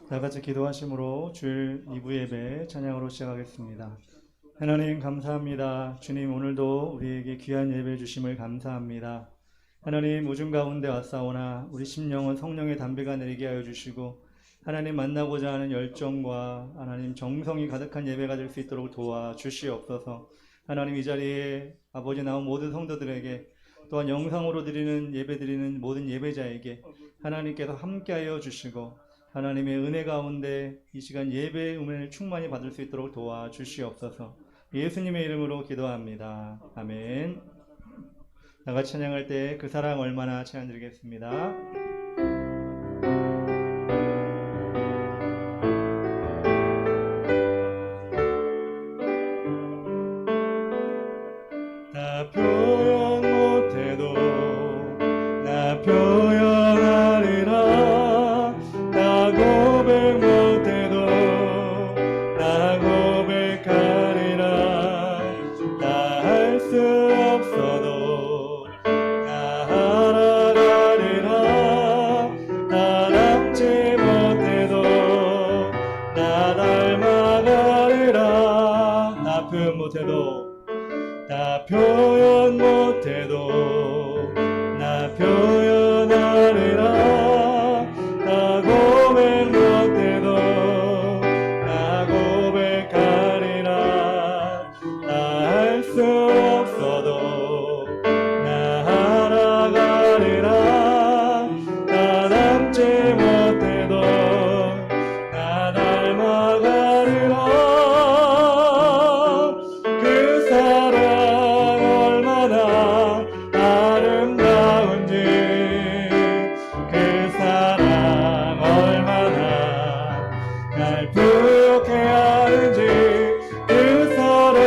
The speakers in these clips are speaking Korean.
다 같이 기도하심으로 주일 2부 예배 찬양으로 시작하겠습니다. 하나님 감사합니다. 주님 오늘도 우리에게 귀한 예배 주심을 감사합니다. 하나님 우중 가운데 왔사오나 우리 심령은 성령의 담배가 내리게 하여 주시고 하나님 만나고자 하는 열정과 하나님 정성이 가득한 예배가 될 수 있도록 도와 주시옵소서. 하나님 이 자리에 아버지 나온 모든 성도들에게 또한 영상으로 드리는 예배 드리는 모든 예배자에게 하나님께서 함께하여 주시고 하나님의 은혜 가운데 이 시간 예배의 은혜를 충만히 받을 수 있도록 도와 주시옵소서. 예수님의 이름으로 기도합니다. 아멘. 다 같이 찬양할 때 그 사랑 얼마나 찬양 드리겠습니다. 다 표현 못해도 나 표현하리라. 다 고백 못해도 나 고백하리라. 다 할 수 없어도 나 알아가리라. 다 닮지 못해도 나 닮아가리라. 다 표현 못해도 나 표현 못해도 나 표현하리라. 나 고백 못해도 나 고백하리라. 나 할 수 없어도 나 알아가리라. 나 닮지 못해도 나 닮아가리라. 그 사랑 얼마나 아름다운지 그 사랑 얼마나 날 부욕해 하는지 그 사랑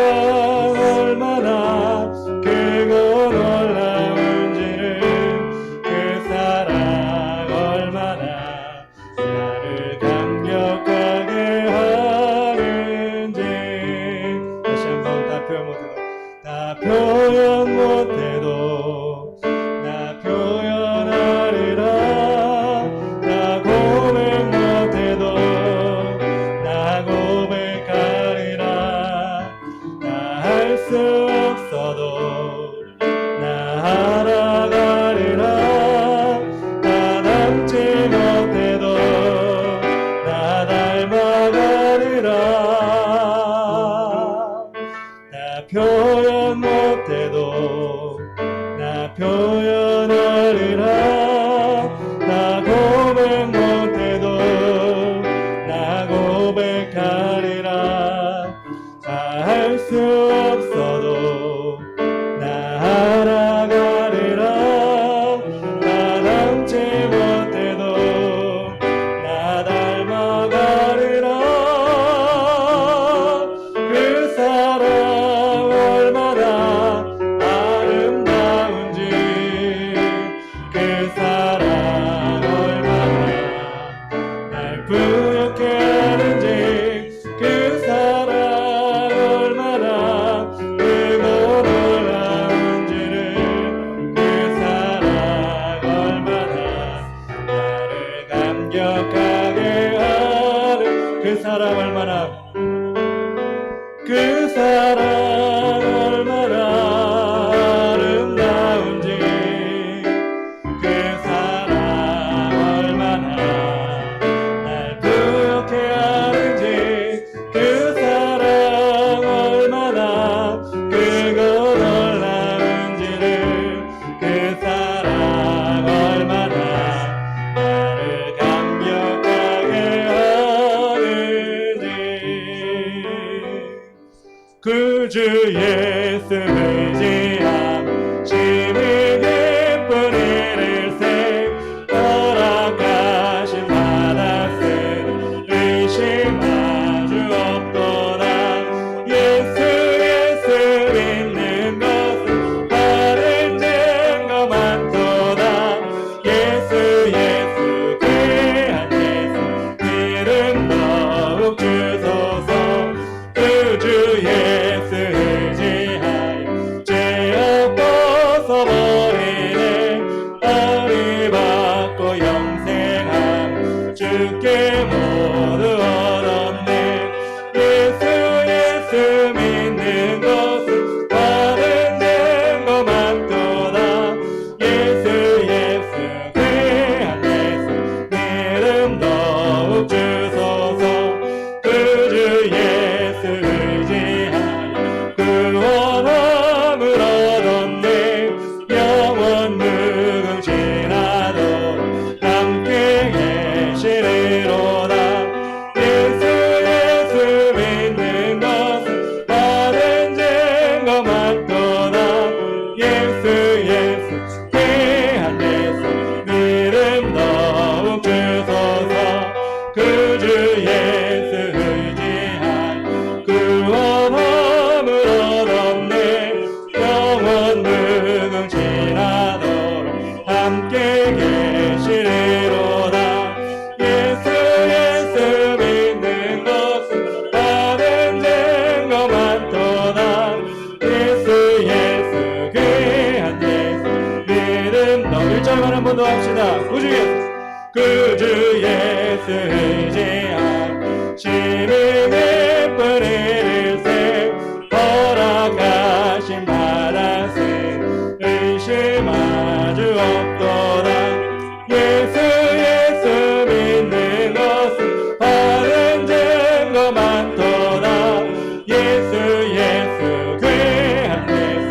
얼마나 크고 놀라운지를 그 사랑 얼마나 나를 감격하게 하는지 다시 한번 다 표현 못해도 다 표현 못해도 나 표현하리라. 나 고백 못해도 나 고백하리라. 나 할 수 없어도 나 알아가리라. 나 닮지 못해도 나 닮아가리라. 나 표현 못해도 나 표현하리라. 나 고백 못해도 나 고백하리라. 다 할 수 없어도 나 알아가리라. 나 닮지 못해도 나 닮아가리라. 그 사랑 얼마나 아름다운지 그 사랑 얼마나 날 부욕해 하는지 그 사랑 얼마나 크고 놀라운지를 그 사랑 얼마나 나를 감격하게 하는 그 사랑 얼마나 그 사랑 얼마나 아름다운지 그 사랑 얼마나 날 부욕해 하는지 그 사랑 얼마나 크고 놀라운지를 그 사랑 얼마나 나를 감격하게 하는지 그 주 예수 의지함 심히 기쁜 일일세. 허락하신 받았으니 의심 아주 없도다. 예수 믿는 것은 바른 증거 많도다. 예수 귀한 예수 이름 더욱 주소서. 그 주 예수 의지 구주 예수 구주 예수 의지한 심령의 뿌리를 세 허락하신 바다세 의심 아주 없도다 예수 예수 믿는 것은 바른 증거 많도다 예수 예수 귀한 예수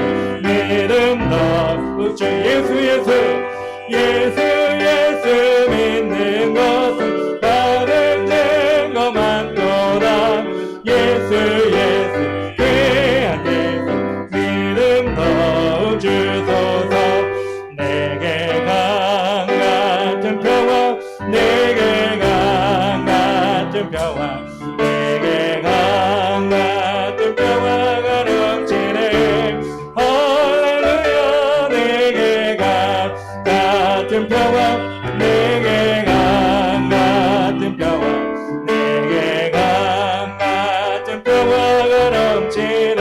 믿음도 우주 예수 예수 예수 예수 믿는 것은 바른 증거 많도다 예수 예수 귀한 예수 믿음도 주소서 내게 강 같은 평화 내게 강 같은 평화 내게 강 같은 평화가 넘치네 할렐루야 내게 강 같은 평화 내게 강 같은 평화 내게 강 같은 평화가 넘치네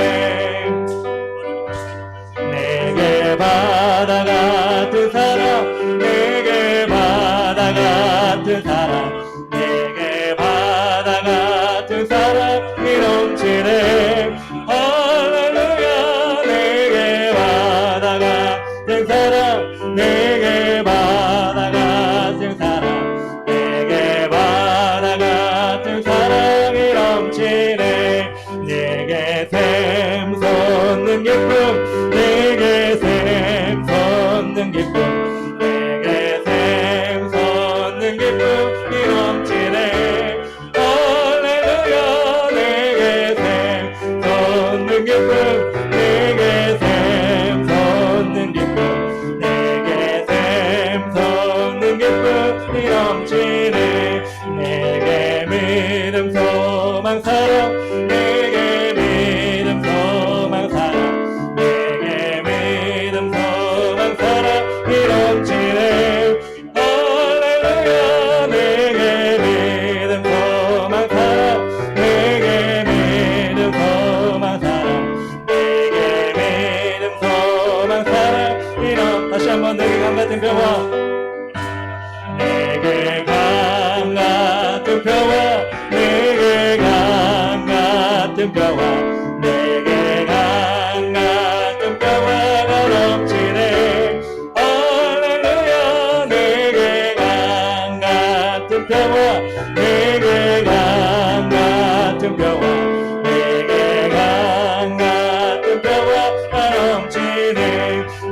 내게 바다 같은 사랑 내게 바다 같은 사랑 내게 바다 같은 사랑이 넘치네 할렐루야 내게 바다 같은 사랑 내게 바다 같은 사랑 내게 바다 같은 사랑이 넘치네 내게 샘 솟는 기쁨 내게 샘 솟는 기쁨 내게 샘 솟는 기쁨이 넘치네 할렐루야 내게 샘 솟는 기쁨 내게 샘 솟는 기쁨 내게 샘 솟는 기쁨이 넘치네 내게 믿음 소망 사랑 내게 믿음 소망 사랑 내게 믿음 소망 사랑이 넘치네 할렐루야 내게 믿음 소망 사랑 내게 믿음 소망 사랑 내게 믿음 소망 사랑이 넘 다시 한번 내게 강 같은 평화 내게 강 같은 평화 내게 강 같은 평화 내게 강 같은 평화가 넘치네 할렐루야 내게 강 같은 평화 내게 강 같은 평화 내게 강 같은 평화가 넘치네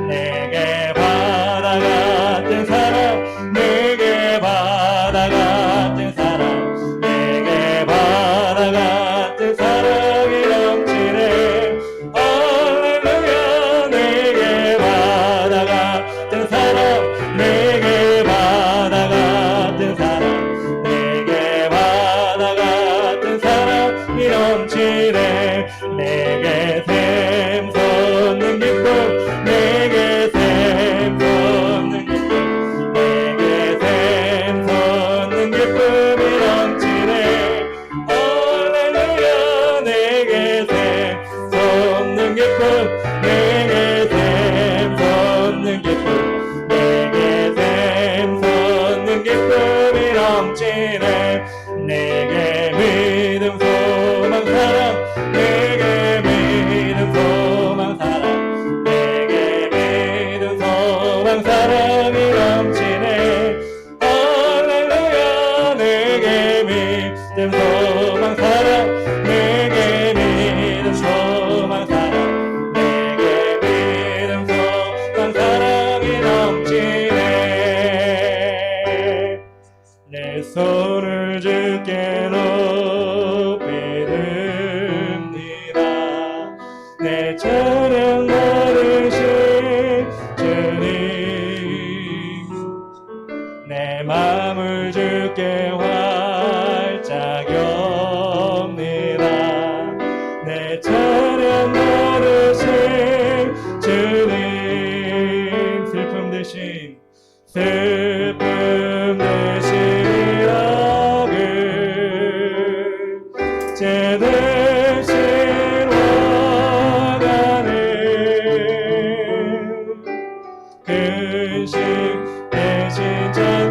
내게 바다 같은 사랑 내게 바다 같은 사랑 내게 바다 같은 사랑이 넘치네 할렐루야 내게 바다 같은 사랑 내게 바다 같은 사랑 내게 바다 같은 사랑이 넘치네 내게 샘 솟는 기쁨 내게 샘 솟는 기쁨 내게 샘 솟는 기쁨이 넘치네 할렐루야 내게 샘 솟는 기쁨 내게 샘 솟는 기쁨 내게 샘 솟는 기쁨이 넘치네 내게 믿음 소망 사랑 내게 믿음 소망 사랑 내게 믿음 소망 사랑이 넘치네 할렐루야 내게 믿음 소망 사랑 내게 믿음 소망 사랑 내게 믿음 소망 사랑이 넘치네 내 손을 주께 높이 듭니다 내 찬양 받으신 주님 내 맘을 주께 활짝 엽니다 내 찬양 받으신 주님 슬픔 대신 슬픔 대신 악을 제 대신 와가네 근심 대신 전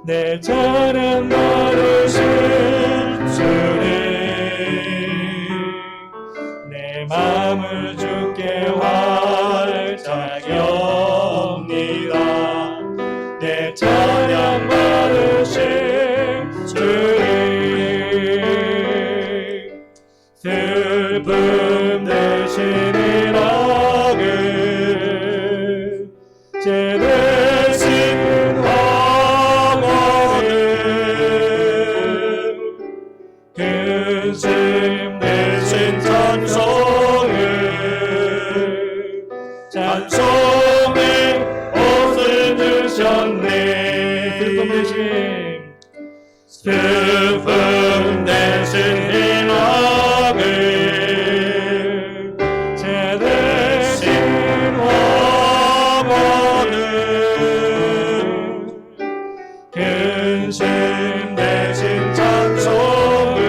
내 찬양 받으실 주님, 내 맘을 주께 활짝 엽니다. 내 찬양 받으실 주님, 슬픔 대신 일하게 제 대신 황혼을 근심 대신 찬송의 옷을 드셨네. 슬픔 대신 희락을 제 대신 화원을 근심 대신 찬송의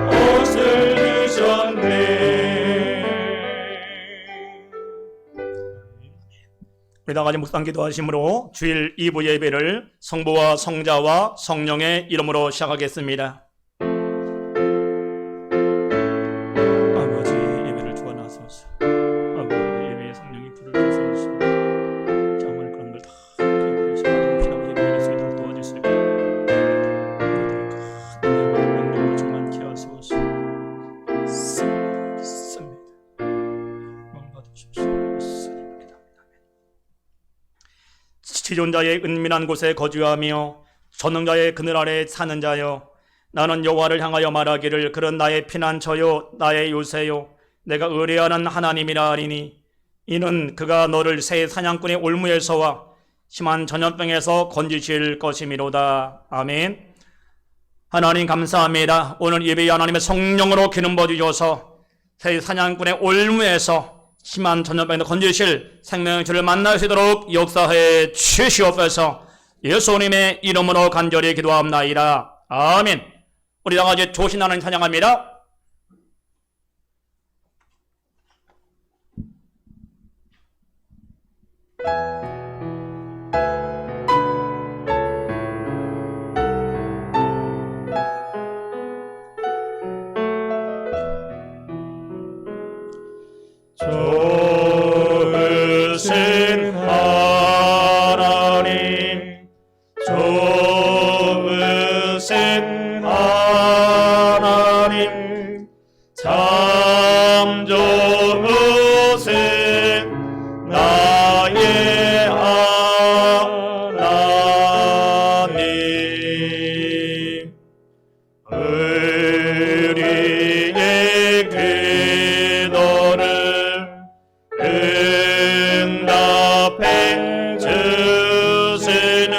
옷을 드셨네. 우리 다 같이 묵상 기도하심으로 주일 2부 예배를 성부와 성자와 성령의 이름으로 시작하겠습니다. 아버지, 예배를 주관하소서. 아버지, 예배에 성령이 불을 주소서. 장을 그런 걸 다 기억하시고 예배를 수 있도록 도와주시고 큰 능력으로 충만케 하소서. 습니다. 원 받으소서. 지존자의 은밀한 곳에 거주하며 전능자의 그늘 아래 사는 자여, 나는 여호와를 향하여 말하기를 그런 나의 피난처요 나의 요새요 내가 의뢰하는 하나님이라 하리니, 이는 그가 너를 새 사냥꾼의 올무에서와 심한 전염병에서 건지실 것이미로다. 아멘. 하나님 감사합니다. 오늘 예배에 하나님의 성령으로 기름 부어주셔서 새 사냥꾼의 올무에서 심한 전염병에서 건지실 생명의 주를 만날 수 있도록 역사해 주시옵소서. 예수님의 이름으로 간절히 기도합나이다. 아멘. 우리 다 같이 조신하는 찬양합니다. 좋으신 하나님, 좋으신 하나님, 참 좋으신 나의 하나님, 우리의 기도를 응답해 주시는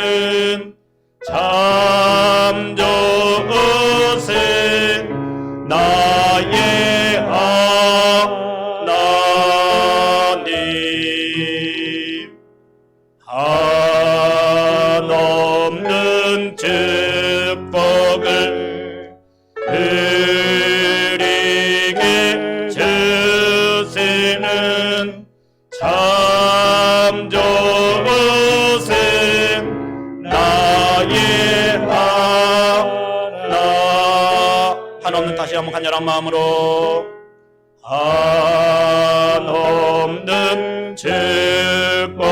참 좋으신 나의 하나님, 한없는 축복을 우리에게 주시는 참 좋으신 나의 한없는, 다시 한번 간절한 마음으로 한없는 축복을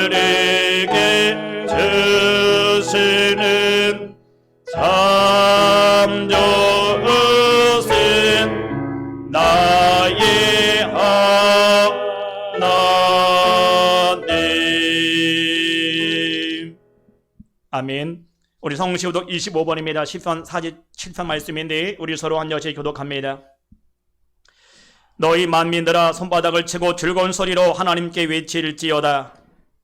우리에게 주시는 참 좋으신 나의 하나님. 아멘. 우리 성시교독 25번입니다. 10편 47편 말씀인데 우리 서로 한 절씩 교독합니다. 너희 만민들아 손바닥을 치고 즐거운 소리로 하나님께 외칠지어다.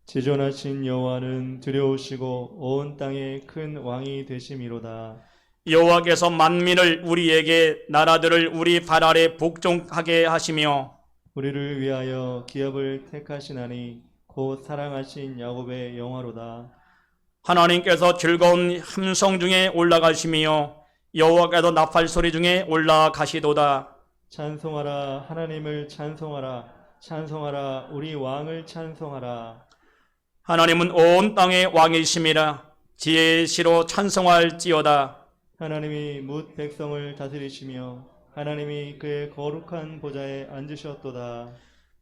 지존하신 여호와는 두려우시고 온 땅에 큰 왕이 되심이로다. 여호와께서 만민을 우리에게, 나라들을 우리 발 아래 복종하게 하시며 우리를 위하여 기업을 택하시나니 곧 사랑하신 야곱의 영화로다. 하나님께서 즐거운 함성 중에 올라가시며 여호와께서 나팔 소리 중에 올라가시도다. 찬송하라, 하나님을 찬송하라. 찬송하라. 우리 왕을 찬송하라. 하나님은 온 땅의 왕이심이라. 지혜의 시로 찬송할지어다. 하나님이 뭇 백성을 다스리시며 하나님이 그의 거룩한 보좌에 앉으셨도다.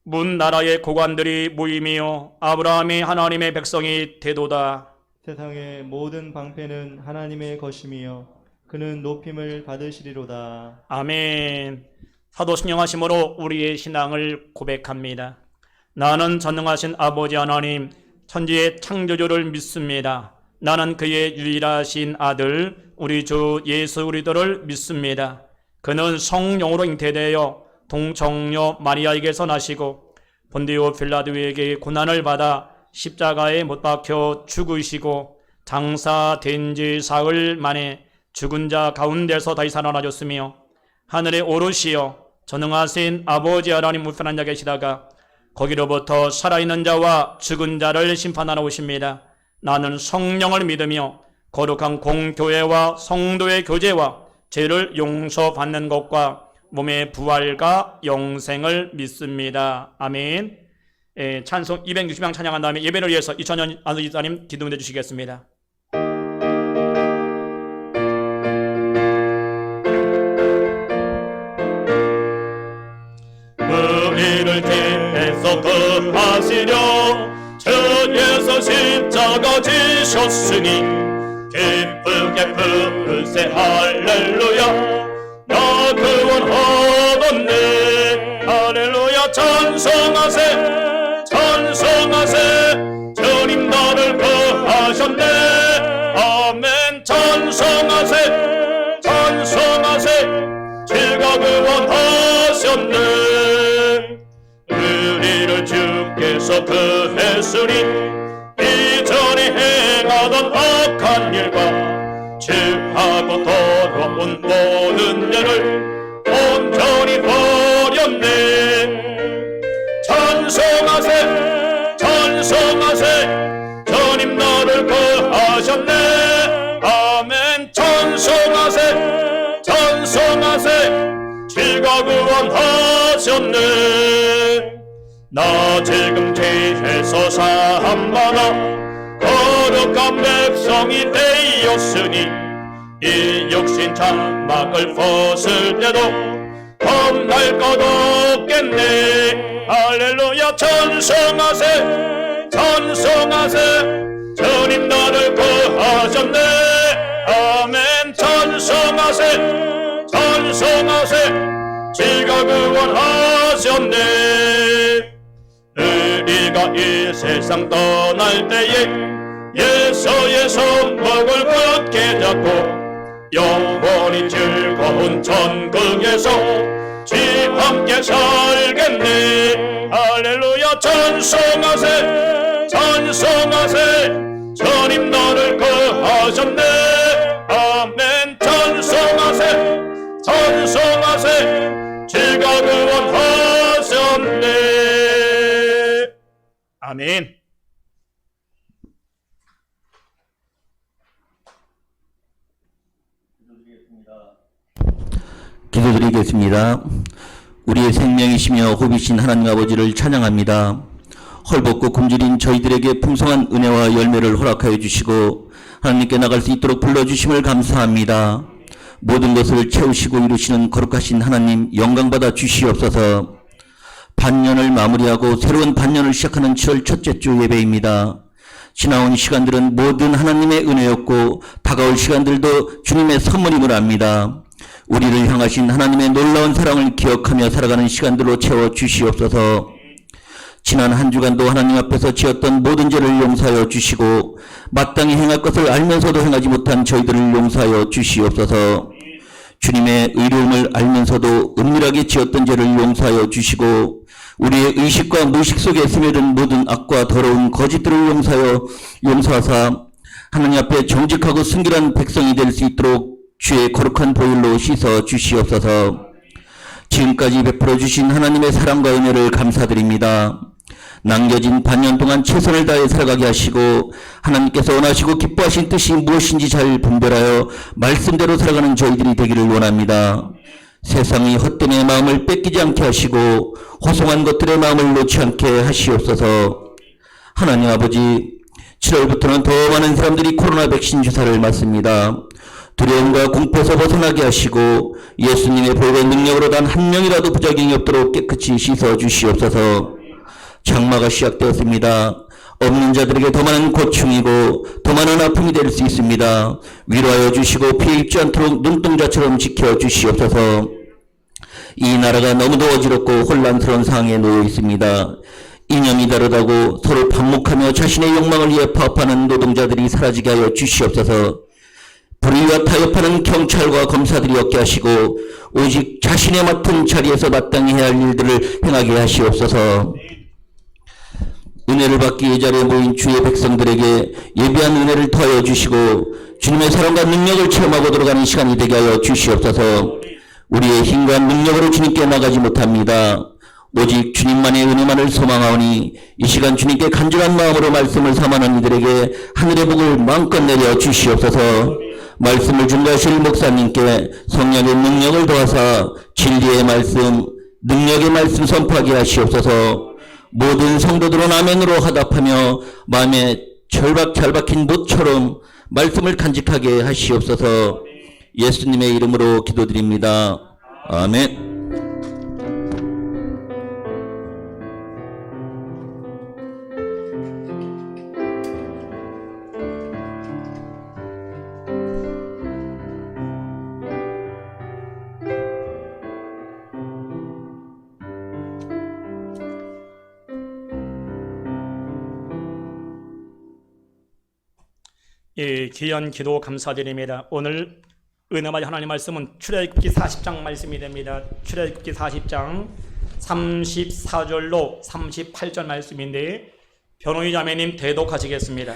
문 나라의 고관들이 모임이요 아브라함이 하나님의 백성이 되도다. 세상의 모든 방패는 하나님의 것이며 그는 높임을 받으시리로다. 아멘. 사도 신령하심으로 우리의 신앙을 고백합니다. 나는 전능하신 아버지 하나님 천지의 창조주를 믿습니다. 나는 그의 유일하신 아들 우리 주 예수 그리스도를 믿습니다. 그는 성령으로 잉태되어 동정녀 마리아에게서 나시고 본디오 빌라도에게 고난을 받아 십자가에 못 박혀 죽으시고 장사된 지 사흘 만에 죽은 자 가운데서 다시 살아나셨으며 하늘에 오르시어 전능하신 아버지 하나님 우편한 자 계시다가 거기로부터 살아있는 자와 죽은 자를 심판하러 오십니다. 나는 성령을 믿으며 거룩한 공교회와 성도의 교제와 죄를 용서받는 것과 몸의 부활과 영생을 믿습니다. 아멘. 찬송 260명 찬양한 다음에 예배를 위해서 2000년 안수집사님 기도해 주시겠습니다. 의를 대해서 거하시려 주께서 십자가 지셨으니 기쁘게 부르세 할렐루야. 나 구원하겠네. 할렐루야. 찬송하세 찬송하세 주님 나를 구하셨네. 아멘. 찬송하세 찬송하세 주가 구원하셨네. 우리를 주께서 구했으니 이전에 행하던 악한 일과 죄하고 더러운 모든 죄를 온전히 버렸네. 찬송하세 찬송하세 주님 너를 구하셨네. 아멘. 찬송하세 찬송하세 주가 구원하셨네. 나 지금 죄에서 사함받아 거룩한 백성이 되었으니 이 육신 장막을 벗을 때도 겁날 것 없겠네. 할렐루야. 찬송하세 찬송하세 주님 나를 구하셨네. 아멘. 찬송하세 찬송하세 주가 구원하셨네. 우리가 이 세상 떠날 때에 예수의 손목을 굳게 잡고 영원히 즐거운 천국에서 주 함께 살겠네. 할렐루야. 찬송하세 찬송하세 주님 너를 구하셨네. 아멘. 찬송하세 찬송하세 주가 구원하셨네. 아멘. 기도드리겠습니다. 우리의 생명이시며 호비신 하나님 아버지를 찬양합니다. 헐벗고 굶주린 저희들에게 풍성한 은혜와 열매를 허락하여 주시고 하나님께 나갈 수 있도록 불러주심을 감사합니다. 모든 것을 채우시고 이루시는 거룩하신 하나님 영광받아 주시옵소서. 반년을 마무리하고 새로운 반년을 시작하는 7월 첫째 주 예배입니다. 지나온 시간들은 모든 하나님의 은혜였고 다가올 시간들도 주님의 선물임을 압니다. 우리를 향하신 하나님의 놀라운 사랑을 기억하며 살아가는 시간들로 채워 주시옵소서. 지난 한 주간도 하나님 앞에서 지었던 모든 죄를 용서하여 주시고 마땅히 행할 것을 알면서도 행하지 못한 저희들을 용서하여 주시옵소서. 주님의 의로움을 알면서도 은밀하게 지었던 죄를 용서하여 주시고 우리의 의식과 무의식 속에 스며든 모든 악과 더러운 거짓들을 용서하사 하나님 앞에 정직하고 순결한 백성이 될 수 있도록 주의 거룩한 보혈로 씻어 주시옵소서. 지금까지 베풀어 주신 하나님의 사랑과 은혜를 감사드립니다. 남겨진 반년 동안 최선을 다해 살아가게 하시고 하나님께서 원하시고 기뻐하신 뜻이 무엇인지 잘 분별하여 말씀대로 살아가는 저희들이 되기를 원합니다. 세상이 헛됨의 마음을 뺏기지 않게 하시고 호송한 것들의 마음을 놓지 않게 하시옵소서. 하나님 아버지, 7월부터는 더 많은 사람들이 코로나 백신 주사를 맞습니다. 두려움과 공포에서 벗어나게 하시고 예수님의 보혈의 능력으로 단 한 명이라도 부작용이 없도록 깨끗이 씻어 주시옵소서. 장마가 시작되었습니다. 없는 자들에게 더 많은 고충이고 더 많은 아픔이 될 수 있습니다. 위로하여 주시고 피해 입지 않도록 눈동자처럼 지켜 주시옵소서. 이 나라가 너무도 어지럽고 혼란스러운 상황에 놓여 있습니다. 이념이 다르다고 서로 반목하며 자신의 욕망을 위해 파업하는 노동자들이 사라지게 하여 주시옵소서. 불의와 타협하는 경찰과 검사들이 없게 하시고 오직 자신의 맡은 자리에서 마땅히 해야 할 일들을 행하게 하시옵소서. 은혜를 받기 이 자리에 모인 주의 백성들에게 예비한 은혜를 더하여 주시고 주님의 사랑과 능력을 체험하고 들어가는 시간이 되게 하여 주시옵소서. 우리의 힘과 능력으로 주님께 나가지 못합니다. 오직 주님만의 은혜만을 소망하오니 이 시간 주님께 간절한 마음으로 말씀을 삼하는 이들에게 하늘의 복을 마음껏 내려 주시옵소서. 말씀을 준비하실 목사님께 성령의 능력을 더하사 진리의 말씀, 능력의 말씀 선포하게 하시옵소서. 모든 성도들은 아멘으로 화답하며 마음에 잘 박힌 못처럼 말씀을 간직하게 하시옵소서. 예수님의 이름으로 기도드립니다. 아멘. 예, 귀한 기도 감사드립니다. 오늘 은혜마저 하나님 말씀은 출애굽기 40장 말씀이 됩니다. 출애굽기 40장 34절로 38절 말씀인데 변호희 자매님 대독하시겠습니다.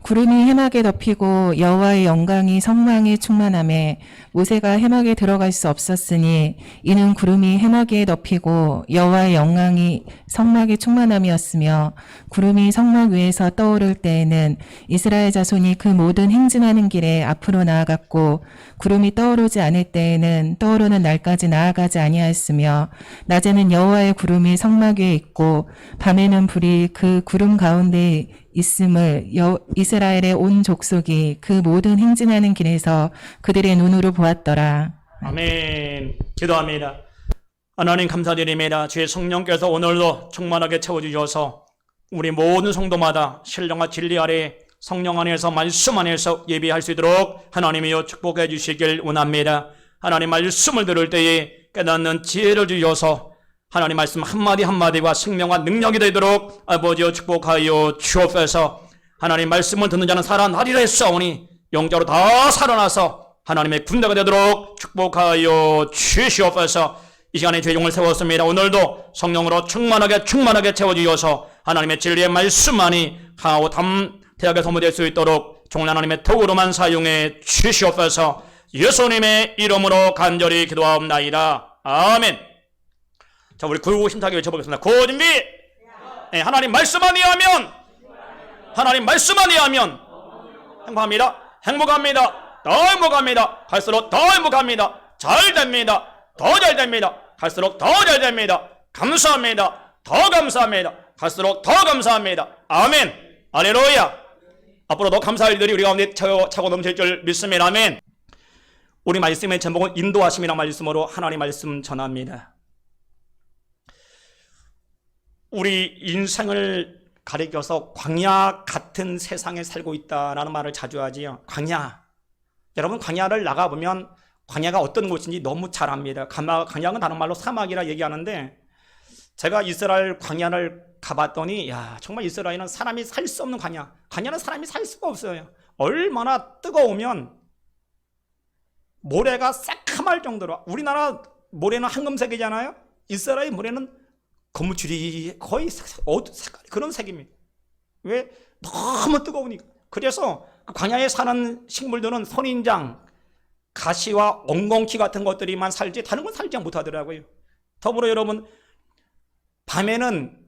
구름이 해막에 덮이고 여호와의 영광이 성막에 충만하매 모세가 해막에 들어갈 수 없었으니 이는 구름이 해막에 덮이고 여호와의 영광이 성막에 충만함이었으며 구름이 성막 위에서 떠오를 때에는 이스라엘 자손이 그 모든 행진하는 길에 앞으로 나아갔고 구름이 떠오르지 않을 때에는 떠오르는 날까지 나아가지 아니하였으며 낮에는 여호와의 구름이 성막 위에 있고 밤에는 불이 그 구름 가운데 있음을 이스라엘의 온 족속이 그 모든 행진하는 길에서 그들의 눈으로 보았더라. 아멘. 기도합니다. 하나님 감사드립니다. 주의 성령께서 오늘도 충만하게 채워주셔서 우리 모든 성도마다 신령한 진리 아래 성령 안에서 말씀 안에서 예비할 수 있도록 하나님이여 축복해 주시길 원합니다. 하나님 말씀을 들을 때에 깨닫는 지혜를 주셔서 하나님 말씀 한마디 한마디가 생명과 능력이 되도록 아버지여 축복하여 주옵소서. 하나님 말씀을 듣는 자는 살아나리라 했사오니 영적으로 다 살아나서 하나님의 군대가 되도록 축복하여 주시옵소서. 이 시간에 죄종을 세웠습니다. 오늘도 성령으로 충만하게 채워주셔서 하나님의 진리의 말씀만이 강하고 담대하게 소모될 수 있도록 종일 하나님의 도구로만 사용해 주시옵소서. 예수님의 이름으로 간절히 기도하옵나이다. 아멘. 자, 우리 굴고 힘차게 외쳐보겠습니다. 고 준비. 네, 하나님 말씀만 이해하면 행복합니다. 행복합니다. 더 행복합니다. 갈수록 더 행복합니다. 잘 됩니다. 더 잘 됩니다. 갈수록 더 잘 됩니다. 감사합니다. 더 감사합니다. 갈수록 더 감사합니다. 아멘. 할렐루야. 앞으로도 감사할 일들이 우리 가운데 차고 넘칠 줄 믿습니다. 아멘. 우리 말씀의 제목은 인도하심이라는 말씀으로 하나님 말씀 전합니다. 우리 인생을 가리켜서 광야 같은 세상에 살고 있다라는 말을 자주 하지요. 광야. 여러분 광야를 나가보면 광야가 어떤 곳인지 너무 잘 압니다. 광야는 다른 말로 사막이라 얘기하는데 제가 이스라엘 광야를 가봤더니 야 정말 이스라엘은 사람이 살 수 없는 광야. 광야는 사람이 살 수가 없어요. 얼마나 뜨거우면 모래가 새카말 정도로 우리나라 모래는 황금색이잖아요. 이스라엘 모래는 거무줄이 거의 색깔이 그런 색입니다. 왜? 너무 뜨거우니까. 그래서 광야에 사는 식물들은 선인장, 가시와 엉겅퀴 같은 것들이만 살지 다른 건 살지 못하더라고요. 더불어 여러분 밤에는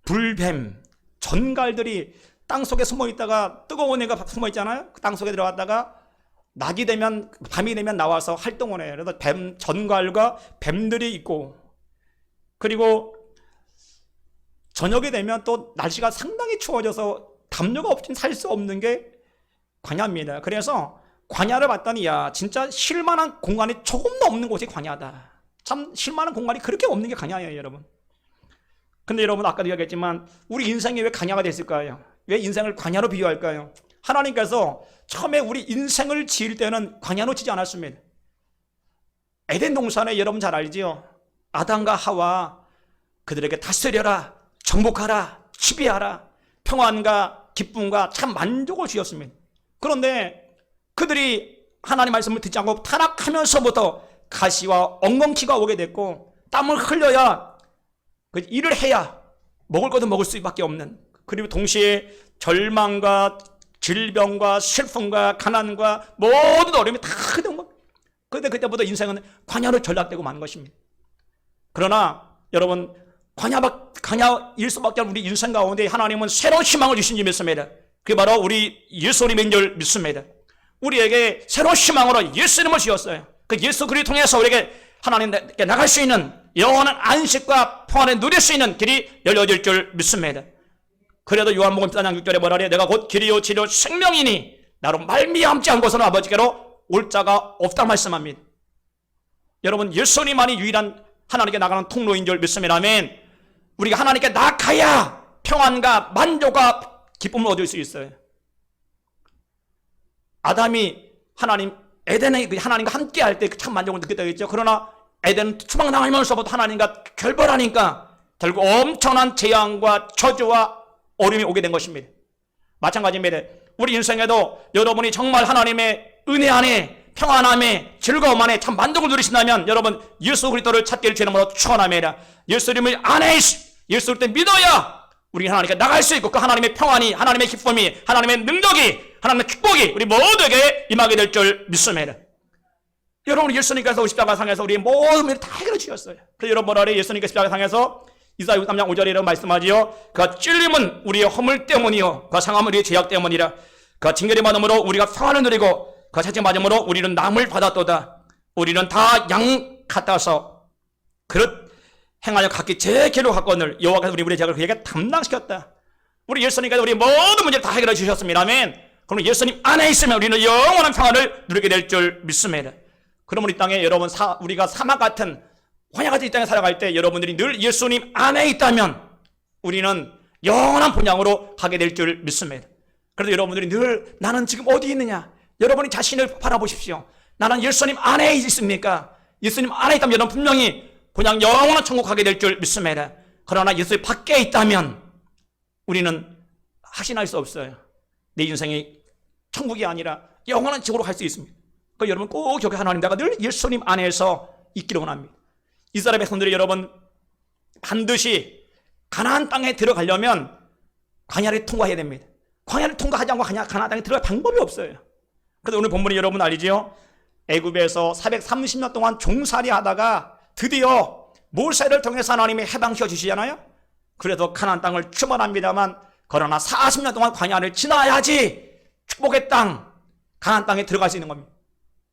불뱀, 전갈들이 땅속에 숨어있다가 뜨거운 애가 숨어있잖아요. 그 땅속에 들어갔다가 낮이 되면 밤이 되면 나와서 활동을 해요. 그래서 전갈과 뱀들이 있고, 그리고 저녁이 되면 또 날씨가 상당히 추워져서 담요가 없이는 살 수 없는 게 광야입니다. 그래서 광야를 봤더니 야 진짜 쉴만한 공간이 조금도 없는 곳이 광야다. 참 쉴만한 공간이 그렇게 없는 게 광야예요, 여러분. 근데 여러분 아까도 이야기했지만 우리 인생이 왜 광야가 됐을까요? 왜 인생을 광야로 비유할까요? 하나님께서 처음에 우리 인생을 지을 때는 광야로 지지 않았습니다. 에덴 동산에 여러분 잘 알지요? 아담과 하와 그들에게 다스려라, 정복하라, 지배하라, 평안과 기쁨과 참 만족을 주셨습니다. 그런데 그들이 하나님 말씀을 듣지 않고 타락하면서부터 가시와 엉겅퀴가 오게 됐고, 땀을 흘려야 그 일을 해야 먹을 것도 먹을 수밖에 없는, 그리고 동시에 절망과 질병과 슬픔과 가난과 모든 어려움이 다 크던 것. 그런데 그때부터 인생은 광야로 전락되고 마는 것입니다. 그러나 여러분 광야일 수밖에 없는 우리 인생 가운데 하나님은 새로운 희망을 주신 줄 믿습니다. 그게 바로 우리 예수님인 줄 믿습니다. 우리에게 새로운 희망으로 예수님을 주셨어요. 그 예수 그리스도를 통해서 우리에게 하나님께 나갈 수 있는 영원한 안식과 평안을 누릴 수 있는 길이 열려질 줄 믿습니다. 그래도 요한복음 4장 6절에 뭐라 그래요? 내가 곧 길이요 진리요 생명이니 나로 말미암지 않고서는 아버지께로 올 자가 없다 말씀합니다. 여러분 예수님만이 유일한 하나님께 나가는 통로인 줄 믿습니다. 아멘. 우리가 하나님께 나가야 평안과 만족과 기쁨을 얻을 수 있어요. 아담이 에덴에 하나님과 함께 할 때 참 만족을 느꼈다고 했죠. 그러나 에덴 추방당하면서부터 하나님과 결별하니까 결국 엄청난 재앙과 저주와 어려움이 오게 된 것입니다. 마찬가지입니다. 우리 인생에도 여러분이 정말 하나님의 은혜 안에 평안 안에 즐거움 안에 참 만족을 누리신다면 여러분 예수 그리스도를 찾기를 주님으로 축원합니다. 예수님을 안에 예수 그리스도를 믿어야 우리 하나님께 나갈 수 있고 그 하나님의 평안이, 하나님의 기쁨이, 하나님의 능력이, 하나님의 축복이 우리 모두에게 임하게 될 줄 믿습니다. 여러분 예수님께서 십자가상에서 우리 모든 일을 다 해결해 주셨어요. 그래서 여러분 뭐라 그래요? 예수님께서 십자가상에서 이사야 63장 5절이라고 말씀하지요. 그가 찔림은 우리의 허물 때문이요 그가 상함은 우리의 죄악 때문이라. 그가 징계를 받음으로 우리가 평안을 누리고 그가 채찍 맞음으로 우리는 남을 받았도다. 우리는 다 양 같아서 그릇 행하여 각기 제 길로 갔거늘 여호와께서 우리의 죄악을 그에게 담당시켰다. 우리 예수님께서 우리 모든 문제를 다 해결해 주셨습니다. 아멘. 그럼 예수님 안에 있으면 우리는 영원한 평안을 누리게 될 줄 믿습니다. 그러면 이 땅에 여러분 우리가 사막 같은 광야 같은 이 땅에 살아갈 때 여러분들이 늘 예수님 안에 있다면 우리는 영원한 본향으로 가게 될 줄 믿습니다. 그래서 여러분들이 늘 나는 지금 어디 있느냐? 여러분이 자신을 바라보십시오. 나는 예수님 안에 있습니까? 예수님 안에 있다면 여러분 분명히 본향 영원한 천국 가게 될 줄 믿습니다. 그러나 예수 밖에 있다면 우리는 확신할 수 없어요. 내 인생이 천국이 아니라 영원한 지옥으로 갈 수 있습니다. 그러니까 여러분 꼭 기억해 하나님 내가 늘 예수님 안에서 있기를 원합니다. 이스라엘 백성들이 여러분 반드시 가나안 땅에 들어가려면 광야를 통과해야 됩니다. 광야를 통과하지 않고 가나안 땅에 들어갈 방법이 없어요. 그래서 오늘 본문이 여러분 알지요? 애굽에서 430년 동안 종살이 하다가 드디어 모세를 통해서 하나님이 해방시켜 주시잖아요. 그래서 가나안 땅을 출발합니다만 그러나 40년 동안 광야를 지나야지 축복의 땅 가나안 땅에 들어갈 수 있는 겁니다.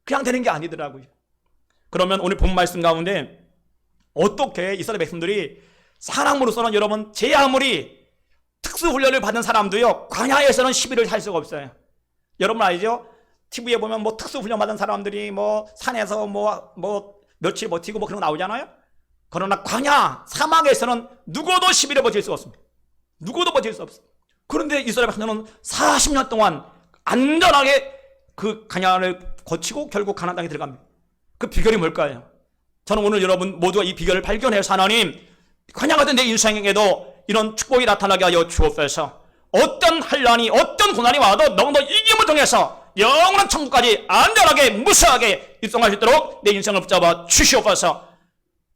그냥 되는 게 아니더라고요. 그러면 오늘 본 말씀 가운데 어떻게 이스라엘 백성들이 사람으로서는 여러분 제 아무리 특수훈련을 받은 사람도요 광야에서는 10일을 살 수가 없어요. 여러분 알죠? TV에 보면 뭐 특수훈련 받은 사람들이 뭐 산에서 뭐 며칠 버티고 뭐 그런 거 나오잖아요. 그러나 광야 사막에서는 누구도 10일을 버틸 수 없습니다. 누구도 버틸 수 없어요. 그런데 이스라엘 백성들은 40년 동안 안전하게 그 광야를 거치고 결국 가나안 땅에 들어갑니다. 그 비결이 뭘까요? 저는 오늘 여러분 모두가 이 비결을 발견해서 하나님 광야 같은 내 인생에도 이런 축복이 나타나게 하여 주옵소서. 어떤 환난이 어떤 고난이 와도 너무도 이김을 통해서 영원한 천국까지 안전하게 무사하게 입성할 수 있도록 내 인생을 붙잡아 주시옵소서.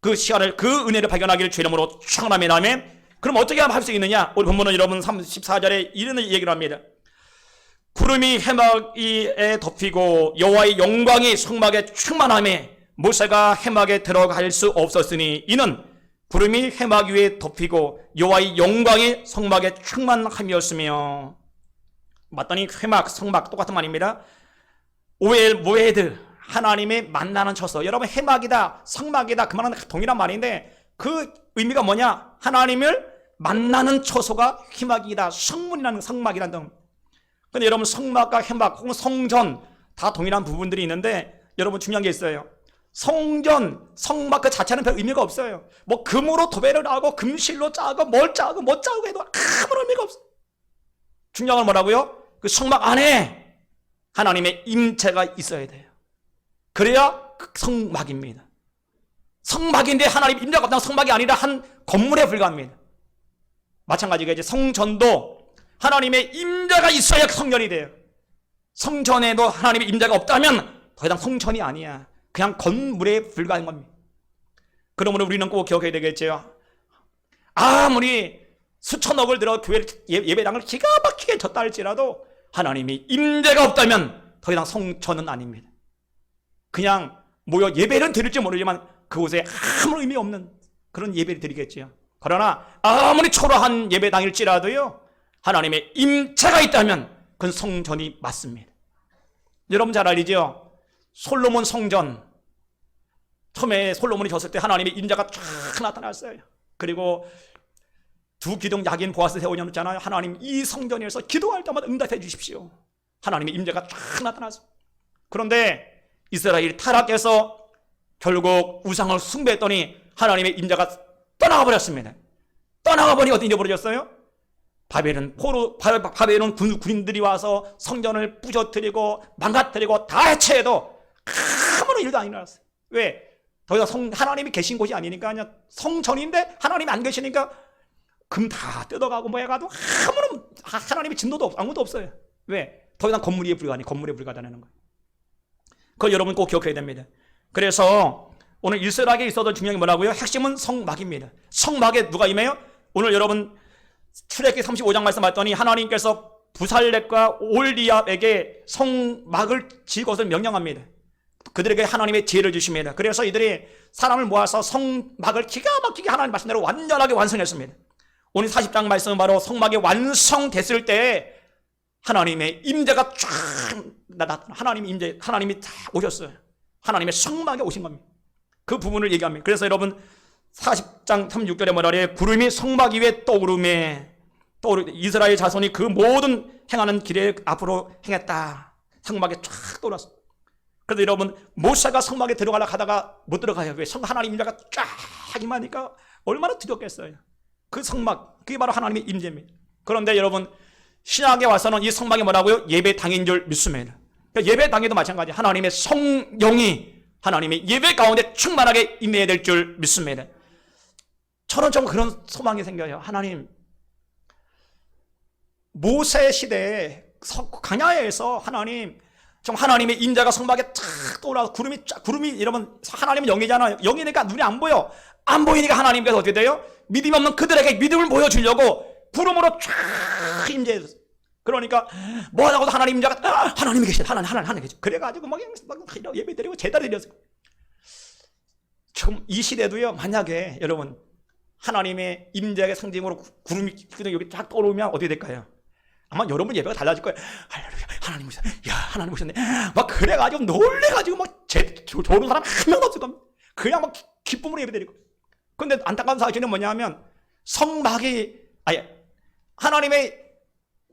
그 시간을 그 은혜를 발견하기를 주 이름으로 축원합니다. 아멘. 그럼 어떻게 하면 할 수 있느냐? 우리 본문은 여러분 34절에 이런 얘기를 합니다. 구름이 해막에 덮이고 여호와의 영광이 성막에 충만함에 모세가 해막에 들어갈 수 없었으니 이는 구름이 해막 위에 덮이고 여호와의 영광이 성막에 충만함이었으며. 맞더니 해막, 성막 똑같은 말입니다. 오엘 모에드, 하나님의 만나는 처소. 여러분 해막이다, 성막이다 그 말은 동일한 말인데 그 의미가 뭐냐? 하나님을 만나는 처소가 희막이다, 성문이라는 성막이라는 등. 근데 여러분 성막과 해막 혹은 성전 다 동일한 부분들이 있는데 여러분 중요한 게 있어요. 성전, 성막 그 자체는 별 의미가 없어요. 뭐 금으로 도배를 하고 금실로 짜고 뭘 짜고 뭐 짜고 해도 아무런 의미가 없어. 중요한 건 뭐라고요? 그 성막 안에 하나님의 임재가 있어야 돼요. 그래야 그 성막입니다. 성막인데 하나님 임재가 없다면 성막이 아니라 한 건물에 불과합니다. 마찬가지가 이제 성전도 하나님의 임재가 있어야 성전이 돼요. 성전에도 하나님의 임재가 없다면 더 이상 성전이 아니야. 그냥 건물에 불과한 겁니다. 그러므로 우리는 꼭 기억해야 되겠죠. 아무리 수천억을 들어 교회 예배당을 기가 막히게 졌다 할지라도 하나님이 임재가 없다면 더 이상 성전은 아닙니다. 그냥 모여 예배는 드릴지 모르지만 그곳에 아무 의미 없는 그런 예배를 드리겠지요. 그러나 아무리 초라한 예배당일지라도요, 하나님의 임재가 있다면 그건 성전이 맞습니다. 여러분 잘 알죠? 솔로몬 성전, 처음에 솔로몬이 졌을 때 하나님의 임재가 쫙 나타났어요. 그리고 두 기둥 야긴 보아스 세워놓잖아요. 하나님 이 성전에서 기도할 때마다 응답해 주십시오. 하나님의 임재가 쫙 나타났어요. 그런데 이스라엘이 타락해서 결국 우상을 숭배했더니 하나님의 임재가 떠나가 버렸습니다. 떠나가 버리니 어디 잊어버렸어요? 바벨론 군인들이 와서 성전을 부셔뜨리고 망가뜨리고 다 해체해도 아무런 일도 안 일어났어요. 왜? 더 이상 하나님이 계신 곳이 아니니까 그냥 성전인데 하나님이 안 계시니까 금 다 뜯어가고 뭐 해가지고 아무런 하나님의 진도도 아무도 없어요. 왜? 더 이상 건물에 불과하다는 거예요. 그걸 여러분 꼭 기억해야 됩니다. 그래서 오늘 일설하게 있어도 중요한 게 뭐라고요? 핵심은 성막입니다. 성막에 누가 임해요? 오늘 여러분 출애굽기 35장 말씀 봤더니 하나님께서 부살렙과 올리압에게 성막을 지을 것을 명령합니다. 그들에게 하나님의 지혜를 주십니다. 그래서 이들이 사람을 모아서 성막을 기가 막히게 하나님 말씀대로 완전하게 완성했습니다. 오늘 40장 말씀은 바로 성막이 완성됐을 때 하나님의 임재가 쫙 나타나. 하나님이 다 오셨어요. 하나님의 성막에 오신 겁니다. 그 부분을 얘기합니다. 그래서 여러분 40장 36절에 뭐라 그래요? 구름이 성막 위에 떠오르매 이스라엘 자손이 그 모든 행하는 길에 앞으로 행했다. 성막에 쫙 떠올랐어. 그래서 여러분 모세가 성막에 들어가려고 하다가 못 들어가요. 왜? 하나님 임재가 쫙 임하니까 얼마나 두렵겠어요. 그 성막, 그게 바로 하나님의 임재입니다. 그런데 여러분 신약에 와서는 이 성막이 뭐라고요? 예배당인 줄 믿습니다. 그러니까 예배당에도 마찬가지 하나님의 성령이 하나님의 예배 가운데 충만하게 임해야 될 줄 믿습니다. 저는 좀 그런 소망이 생겨요. 하나님, 모세 시대에 광야에서 하나님, 좀 하나님의 임재가 성막에 탁 떠올라서 구름이 여러분 하나님은 영이잖아요. 영이니까 눈이 안 보여. 안 보이니까 하나님께서 어떻게 돼요? 믿음 없는 그들에게 믿음을 보여주려고 구름으로 쫙 임재했어요. 그러니까 뭐 하다가도 하나님 임재가 하나님이 계신 하나님 계신. 그래가지고 막 예배 드리고 제단 드렸어요. 지금 이 시대도요. 만약에 여러분 하나님의 임재의 상징으로 구름이 여기 쫙 떠오르면 어떻게 될까요? 아마 여러분 예배가 달라질 거예요. 할렐루야, 하나님 오셨네. 야, 하나님 오셨네. 막 그래가지고 놀래가지고 막 좋은 사람 한 명도 없을 겁니다. 그냥 막 기쁨으로 예배 드리고. 근데 안타까운 사실은 뭐냐면 하나님의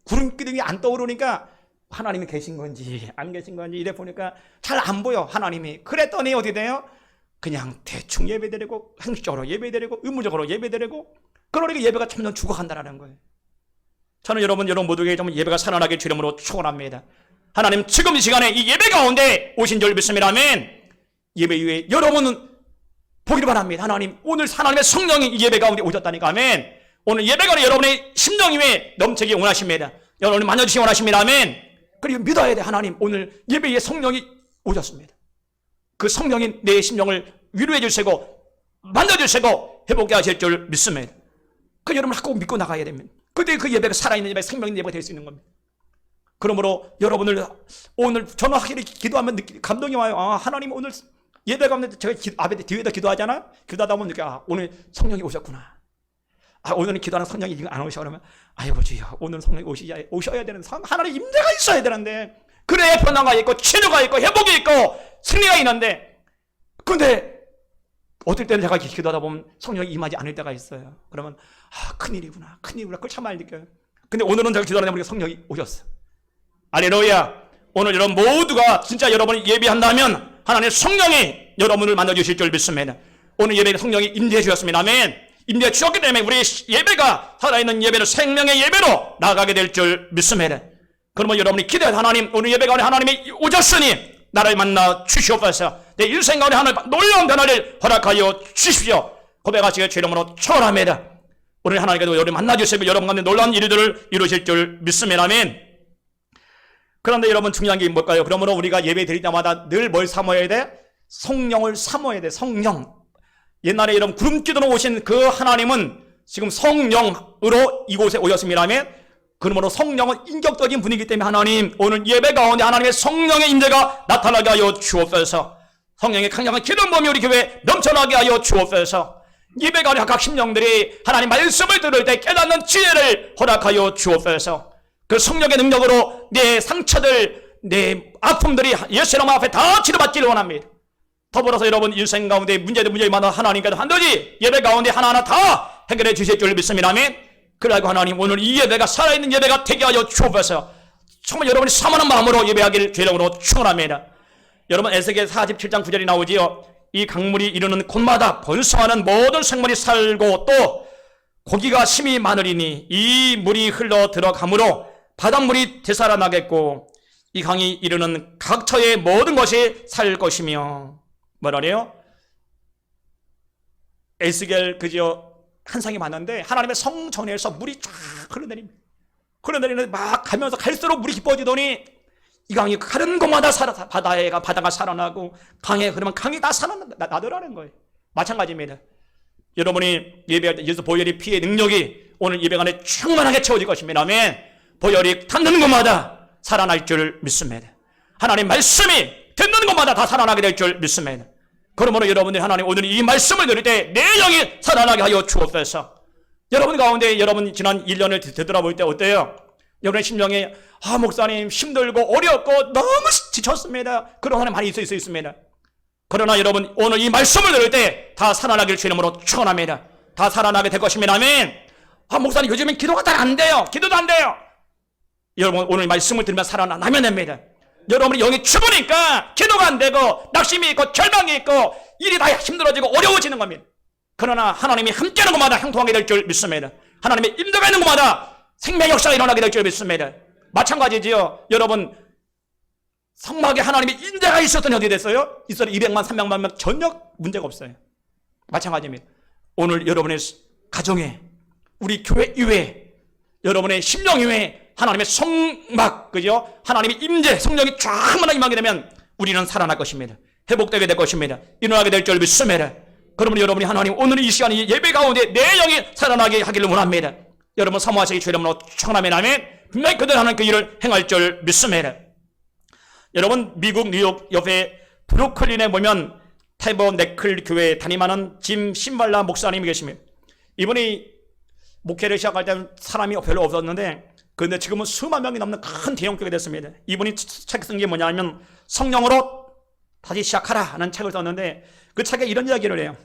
구름 기둥이 안 떠오르니까 하나님이 계신 건지 안 계신 건지 이래 보니까 잘 안 보여 하나님이. 그랬더니 어떻게 돼요? 그냥 대충 예배드리고 형식적으로 예배드리고 의무적으로 예배드리고 그러니까 예배가 점점 죽어간다는 거예요. 저는 여러분 모두에게 좀 예배가 살아나게 주름으로 축원합니다. 하나님 지금 이 시간에 이 예배 가운데 오신 줄 믿습니다. 아멘. 예배 이후에 여러분은 보기를 바랍니다. 하나님 오늘 하나님의 성령이 이 예배 가운데 오셨다니까. 아멘. 오늘 예배가 여러분의 심령 위에 넘치기 원하십니다. 여러분이 만져주시기 원하십니다. 아멘. 그리고 믿어야 돼. 하나님 오늘 예배에 성령이 오셨습니다. 그 성령이 내 심령을 위로해 주시고 만져주시고 회복해 하실 줄 믿습니다. 그 여러분 꼭 믿고 나가야 됩니다. 그때 그 예배가 살아있는 예배, 생명 있는 예배가 될 수 있는 겁니다. 그러므로 여러분을 오늘 저는 확실히 기도하면 감동이 와요. 하나님 오늘 예배 가운데 제가 뒤에다 기도하잖아요. 기도하다 보면 오늘 성령이 오셨구나. 오늘은 기도하는 성령이 안 오셔 그러면 아이고 주여 오늘 성령이 오셔야 되는 하나님 임재가 있어야 되는데 그래야 변화가 있고 치료가 있고 회복이 있고 승리가 있는데, 근데 어떨 때는 제가 기도하다 보면 성령이 임하지 않을 때가 있어요. 그러면 큰일이구나 그걸 참 많이 느껴요. 근데 오늘은 제가 기도하다 보니까 성령이 오셨어. 할렐루야. 오늘 여러분 모두가 진짜 여러분이 예배한다면 하나님의 성령이 여러분을 만나주실 줄 믿습니다. 오늘 예배에 성령이 임재해 주셨습니다. 아멘. 임재해 주셨기 때문에 우리 예배가 살아있는 예배로 생명의 예배로 나아가게 될 줄 믿습니다. 그러면 여러분이 기대해, 하나님 오늘 예배 가운데 하나님이 오셨으니 나를 만나 주시옵소서. 내 인생 가운데 하나님 놀라운 변화를 허락하여 주십시오. 고백하시기를 주 이름으로 축원합니다. 오늘 하나님께도 여러분 만나주시고 여러분 가운데 놀라운 일들을 이루실 줄 믿습니다. 아멘. 그런데 여러분 중요한 게 뭘까요? 그러므로 우리가 예배 드릴 때마다 늘 뭘 삼아야 돼? 성령을 삼아야 돼. 성령. 옛날에 여러분 구름기둥으로 오신 그 하나님은 지금 성령으로 이곳에 오셨습니다. 아멘. 그러므로 성령은 인격적인 분이기 때문에 하나님 오늘 예배 가운데 하나님의 성령의 임재가 나타나게 하여 주옵소서. 성령의 강력한 기름 부음이 우리 교회에 넘쳐나게 하여 주옵소서. 예배 가운데 각 심령들이 하나님 말씀을 들을 때 깨닫는 지혜를 허락하여 주옵소서. 그 성령의 능력으로 내 상처들, 내 아픔들이 예수 이름 앞에 다 치료받기를 원합니다. 더불어서 여러분 일생 가운데 문제마다 하나님께서 반드시 예배 가운데 하나하나 다 해결해 주실 줄 믿습니다. 아멘. 그러고 하나님 오늘 이 예배가 살아있는 예배가 되게 하여 주옵소서. 정말 여러분이 사모하는 마음으로 예배하기를 주의 이름으로 축원합니다. 여러분 에스겔 47장 9절이 나오지요. 이 강물이 이르는 곳마다 번성하는 모든 생물이 살고 또 고기가 심히 많으리니 이 물이 흘러 들어가므로 바닷물이 되살아나겠고 이 강이 이르는 각 처의 모든 것이 살 것이며, 뭐라래요? 에스겔 그저 환상이 많은데 하나님의 성전에서 물이 쫙 흘러내립니다. 흘러내리는데 막 가면서 갈수록 물이 깊어지더니 이 강이 가는 곳마다 바다가 살아나고 강에 그러면 강이 다 살아나더라는 거예요. 마찬가지입니다. 여러분이 예배할 때 예수 보혈의 피의 능력이 오늘 예배관에 충만하게 채워질 것입니다. 아멘. 보혈이 닿는 곳마다 살아날 줄 믿습니다. 하나님 말씀이 듣는 곳마다 다 살아나게 될 줄 믿습니다. 그러므로 여러분들이 하나님 오늘 이 말씀을 들을 때 내 영이 살아나게 하여 주옵소서. 여러분 가운데 여러분 지난 1년을 되돌아볼 때 어때요? 여러분의 심령에 목사님 힘들고 어렵고 너무 지쳤습니다. 그런 사람이 많이 있습니다. 그러나 여러분 오늘 이 말씀을 들을 때 다 살아나길 주 이름으로 축원합니다. 다 살아나게 될 것입니다. 아멘. 목사님 요즘엔 기도가 잘 안 돼요. 기도도 안 돼요. 여러분 오늘 말씀을 들으면 살아나면 됩니다. 여러분이 영이 죽으니까 기도가 안 되고 낙심이 있고 절망이 있고 일이 다 힘들어지고 어려워지는 겁니다. 그러나 하나님이 함께하는 곳마다 형통하게 될 줄 믿습니다. 하나님의 임재가 있는 곳마다 생명 역사가 일어나게 될 줄 믿습니다. 마찬가지지요. 여러분 성막에 하나님의 임재가 있었더니 어디 됐어요? 이스라엘 200만 300만 명 전혀 문제가 없어요. 마찬가지입니다. 오늘 여러분의 가정에 우리 교회 이외에 여러분의 심령 이외에 하나님의 성막, 그죠? 하나님의 임재, 성령이 쫙 임하게 되면 우리는 살아날 것입니다. 회복되게 될 것입니다. 일어나게 될 줄 믿습니다. 그러면 여러분이 하나님 오늘 이 시간에 예배 가운데 내 영이 살아나게 하기를 원합니다. 여러분 사모하시기 주 이름으로 축원하면 아멘. 분명히 그들 하는 그 일을 행할 줄 믿습니다. 여러분 미국 뉴욕 옆에 브루클린에 보면 태버네클 교회에 담임하는 짐 신발라 목사님이 계십니다. 이분이 목회를 시작할 때는 사람이 별로 없었는데 그런데 지금은 수만 명이 넘는 큰 대형교회가 됐습니다. 이분이 책 쓴 게 뭐냐면 성령으로 다시 시작하라 하는 책을 썼는데 그 책에 이런 이야기를 해요.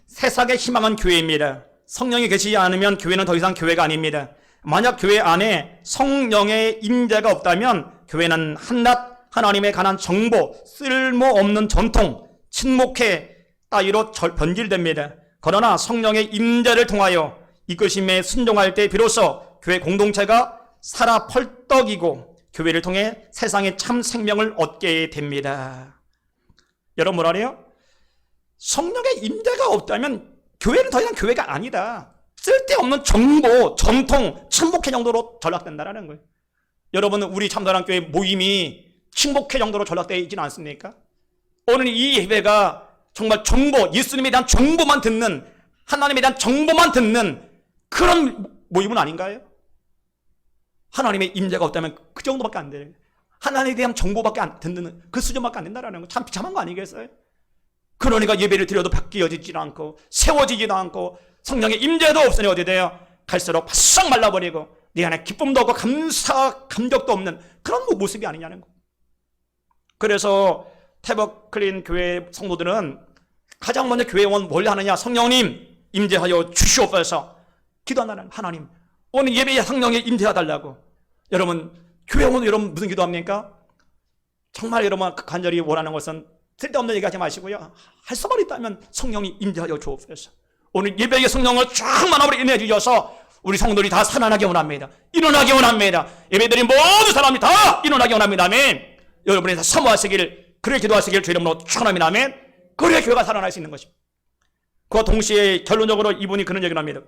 세상의 희망은 교회입니다. 성령이 계시지 않으면 교회는 더 이상 교회가 아닙니다. 만약 교회 안에 성령의 임재가 없다면 교회는 한낱 하나님에 관한 정보, 쓸모없는 전통, 친목회 따위로 변질됩니다. 그러나 성령의 임재를 통하여 이끄심에 순종할 때 비로소 교회 공동체가 살아 펄떡이고 교회를 통해 세상에 참 생명을 얻게 됩니다. 여러분 뭐라 그래요? 성령의 임재가 없다면 교회는 더 이상 교회가 아니다. 쓸데없는 정보, 전통, 친목회 정도로 전락된다는 거예요. 여러분 우리 참사랑교회 모임이 친목회 정도로 전락되어 있지는 않습니까? 오늘 이 예배가 정말 정보, 예수님에 대한 정보만 듣는, 하나님에 대한 정보만 듣는 그런 모임은 아닌가요? 하나님의 임재가 없다면 그 정도밖에 안 돼요. 하나님에 대한 정보밖에 안 듣는 그 수준밖에 안 된다는 거 참 비참한 거 아니겠어요? 그러니까 예배를 드려도 바뀌어지지도 않고 세워지지도 않고 성령의 임재도 없으니 어디 돼요? 갈수록 바싹 말라버리고 네 안에 기쁨도 없고 감격도 없는 그런 모습이 아니냐는 거. 그래서 태버클린 교회 성도들은 가장 먼저 교회원 뭘 하느냐? 성령님 임재하여 주시옵소서. 기도하는 하나님, 오늘 예배에 성령이 임재하달라고. 여러분 교회원 여러분 무슨 기도합니까? 정말 여러분 간절히 원하는 것은 쓸데없는 얘기하지 마시고요. 할 수만 있다면 성령이 임재하여 주옵소서. 오늘 예배의 성령을 쫙 만나버리 인해 주셔서 우리 성도들이 다 살아나게 원합니다. 일어나게 원합니다. 예배드린 모든 사람이 다 일어나게 원합니다. 아멘. 여러분이 다 사모하시길, 그래 기도하시길 주의 이름으로 축원합니다. 아멘. 그래야 교회가 살아날 수 있는 것입니다. 그와 동시에 결론적으로 이분이 그런 얘기를 합니다.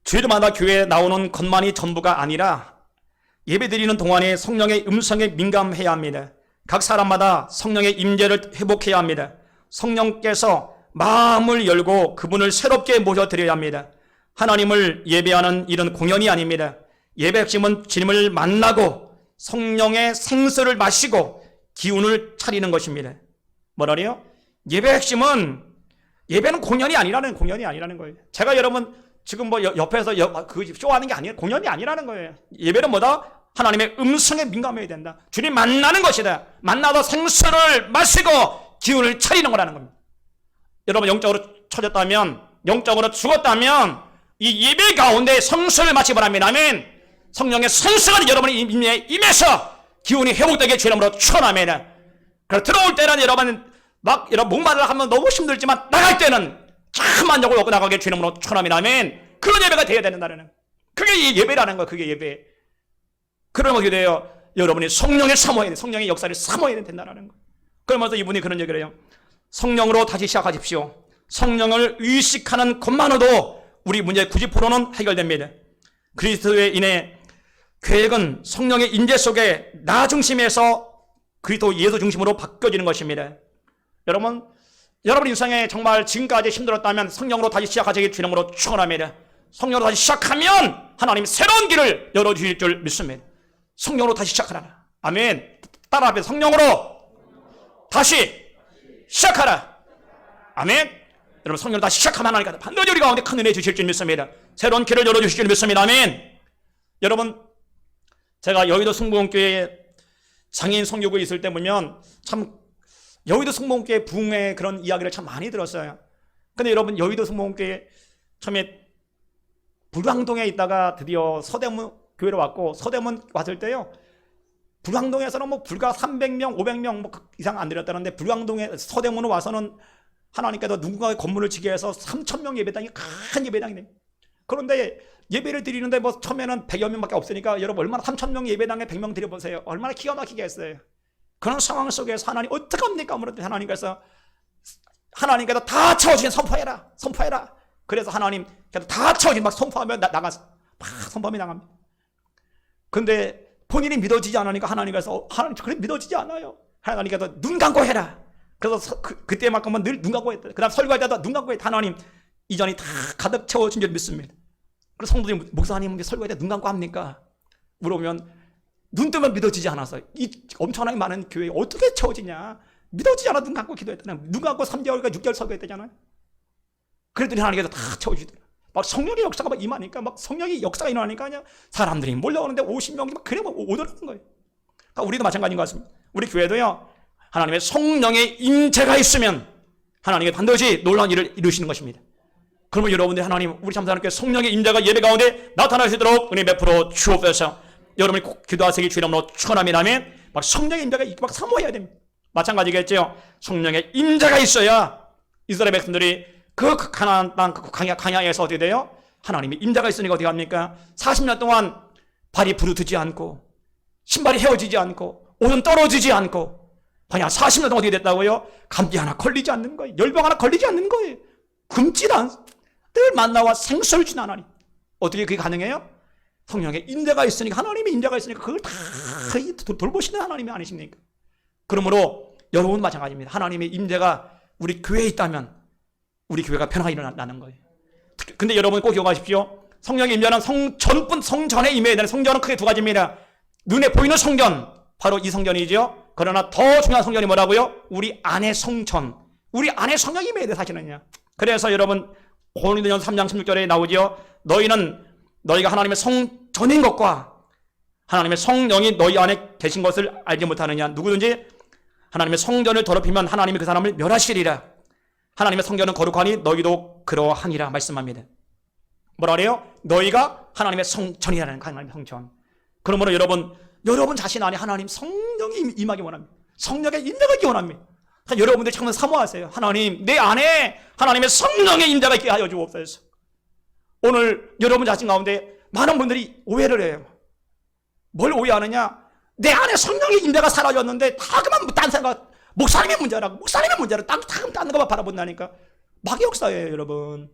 주일마다 교회에 나오는 것만이 전부가 아니라 예배드리는 동안에 성령의 음성에 민감해야 합니다. 각 사람마다 성령의 임재를 회복해야 합니다. 성령께서 마음을 열고 그분을 새롭게 모셔드려야 합니다. 하나님을 예배하는 일은 공연이 아닙니다. 예배 핵심은 주님을 만나고 성령의 생수를 마시고 기운을 차리는 것입니다. 뭐라래요? 예배 핵심은 예배는 공연이 아니라는 거예요. 제가 여러분 지금 뭐 옆에서 그 쇼하는 게 아니에요. 공연이 아니라는 거예요. 예배는 뭐다? 하나님의 음성에 민감해야 된다. 주님 만나는 것이다. 만나서 생수를 마시고 기운을 차리는 거라는 겁니다. 여러분 영적으로 처졌다면, 영적으로 죽었다면 이 예배 가운데 성수를 마시기 바랍니다. 아멘. 성령의 성수가 여러분의 임해서 기운이 회복되게 주의 이름으로 축원합니다. 그래서 들어올 때는 여러분 목말라 하면 너무 힘들지만 나갈 때는 참 만족을 얻고 나가게 주의 이름으로 축원합니다. 아멘. 그런 예배가 되어야 된다는, 그게 예배라는 거예요. 그게 예배. 그러면 어떻게 돼요? 여러분이 성령을 사모해야 돼. 성령의 역사를 사모해야 된다는 거. 그러면서 이분이 그런 얘기를 해요. 성령으로 다시 시작하십시오. 성령을 의식하는 것만으로도 우리 문제의 90%는 해결됩니다. 그리스도에 인해 계획은 성령의 임재 속에 나 중심에서 그리스도 예수 중심으로 바뀌어지는 것입니다. 여러분 인생에 정말 지금까지 힘들었다면 성령으로 다시 시작하시길 주님으로 축원합니다. 성령으로 다시 시작하면 하나님 새로운 길을 열어주실 줄 믿습니다. 성령으로 다시 시작하라. 아멘. 따라합니다. 성령으로 다시 시작하라. 아멘. 여러분 성령으로 다시 시작하면 하나님 반드시 우리 가운데 큰 은혜 주실 줄 믿습니다. 새로운 길을 열어주실 줄 믿습니다. 아멘. 여러분 제가 여의도 승무원교회 장애인 선교구에 있을 때 보면 참 여의도 승무원교회 부흥의 그런 이야기를 참 많이 들었어요. 근데 여러분 여의도 승무원교회 처음에 불광동에 있다가 드디어 서대문 교회로 왔고, 서대문 왔을 때요 불광동에서는 뭐 불과 300명 500명 뭐 이상 안 드렸다는데 불광동에 서대문으로 와서는 하나님께서 누군가의 건물을 지게 해서 3,000명 예배당이 큰 예배당이 됩니다. 그런데 예배를 드리는데 뭐 처음에는 100여 명밖에 없으니까 여러분 얼마나 3,000명 예배당에 100명 드려보세요. 얼마나 기가 막히게 했어요. 그런 상황 속에서 하나님 어떡합니까? 아무래도 하나님께서 다 채워주신 선포해라. 그래서 하나님께서 다 채워주신 막 선포하면 나가서 막 선포하면 나갑니다. 근데 본인이 믿어지지 않으니까 하나님 그래 믿어지지 않아요. 하나님께서 눈 감고 해라. 그래서 그때만큼은 늘 눈 감고 했다. 그 다음 설교할 때도 눈 감고 했다. 하나님 이전이 다 가득 채워진 줄 믿습니다. 그래서 성도들이 목사님 설교할 때 눈 감고 합니까? 물어보면 눈 뜨면 믿어지지 않아서 이 엄청나게 많은 교회에 어떻게 채워지냐? 믿어지지 않아 눈 감고 기도했다냐? 눈 감고 3개월과 6개월 설교했다잖아요. 그랬더니 하나님께서 다 채워주더라. 막 성령의 역사가 막 임하니까 막 성령의 역사가 일어나니까 그냥 사람들이 몰려오는데 50명이 막 그래 오더라는 거예요. 그러니까 우리도 마찬가지인 것 같습니다. 우리 교회도요 하나님의 성령의 임재가 있으면 하나님이 반드시 놀라운 일을 이루시는 것입니다. 그러면 여러분들 하나님 우리 참사님께 성령의 임재가 예배 가운데 나타날 수 있도록 은혜 베풀어 주옵소서. 여러분이 꼭 기도하시기 주님으로 축원합니다. 아멘. 막 성령의 임재가 막 사모해야 됩니다. 마찬가지겠죠. 성령의 임재가 있어야 이스라엘 백성들이 그 가나안 땅 광야에서 어떻게 돼요? 하나님의 임재가 있으니까 어떻게 합니까? 40년 동안 발이 부르트지 않고 신발이 헤어지지 않고 옷은 떨어지지 않고 광야 40년 동안 어떻게 됐다고요? 감기 하나 걸리지 않는 거예요. 열병 하나 걸리지 않는 거예요. 굶지 늘 만나와 생수를 주는 하나님. 어떻게 그게 가능해요? 성령의 임재가 있으니까, 하나님의 임재가 있으니까 그걸 다 돌보시는 하나님이 아니십니까? 그러므로 여러분 마찬가지입니다. 하나님의 임재가 우리 교회에 있다면 우리 교회가 변화가 일어나는 거예요. 근데 여러분 꼭 기억하십시오. 성령의 임재는 성전에 임해야 되는 성전은 크게 두 가지입니다. 눈에 보이는 성전, 바로 이 성전이죠. 그러나 더 중요한 성전이 뭐라고요? 우리 안의 성전, 우리 안에 성령이 임해야 돼 사실은요. 그래서 여러분 고린도전서 3장 16절에 나오죠. 너희는 너희가 하나님의 성전인 것과 하나님의 성령이 너희 안에 계신 것을 알지 못하느냐. 누구든지 하나님의 성전을 더럽히면 하나님이 그 사람을 멸하시리라. 하나님의 성전은 거룩하니 너희도 그러하니라 말씀합니다. 뭐라 그래요? 너희가 하나님의 성전이라는 거예요. 하나님의 성전. 그러므로 여러분 자신 안에 하나님 성령이 임하기 원합니다. 성령의 임재가 있기 원합니다. 여러분들 정말 사모하세요. 하나님, 내 안에 하나님의 성령의 임재가 있게 하여 주옵소서. 오늘 여러분 자신 가운데 많은 분들이 오해를 해요. 뭘 오해하느냐? 내 안에 성령의 임재가 사라졌는데 다 그만 딴 생각, 목사님의 문제라고 딴 것만 바라본다니까. 마귀 역사예요, 여러분.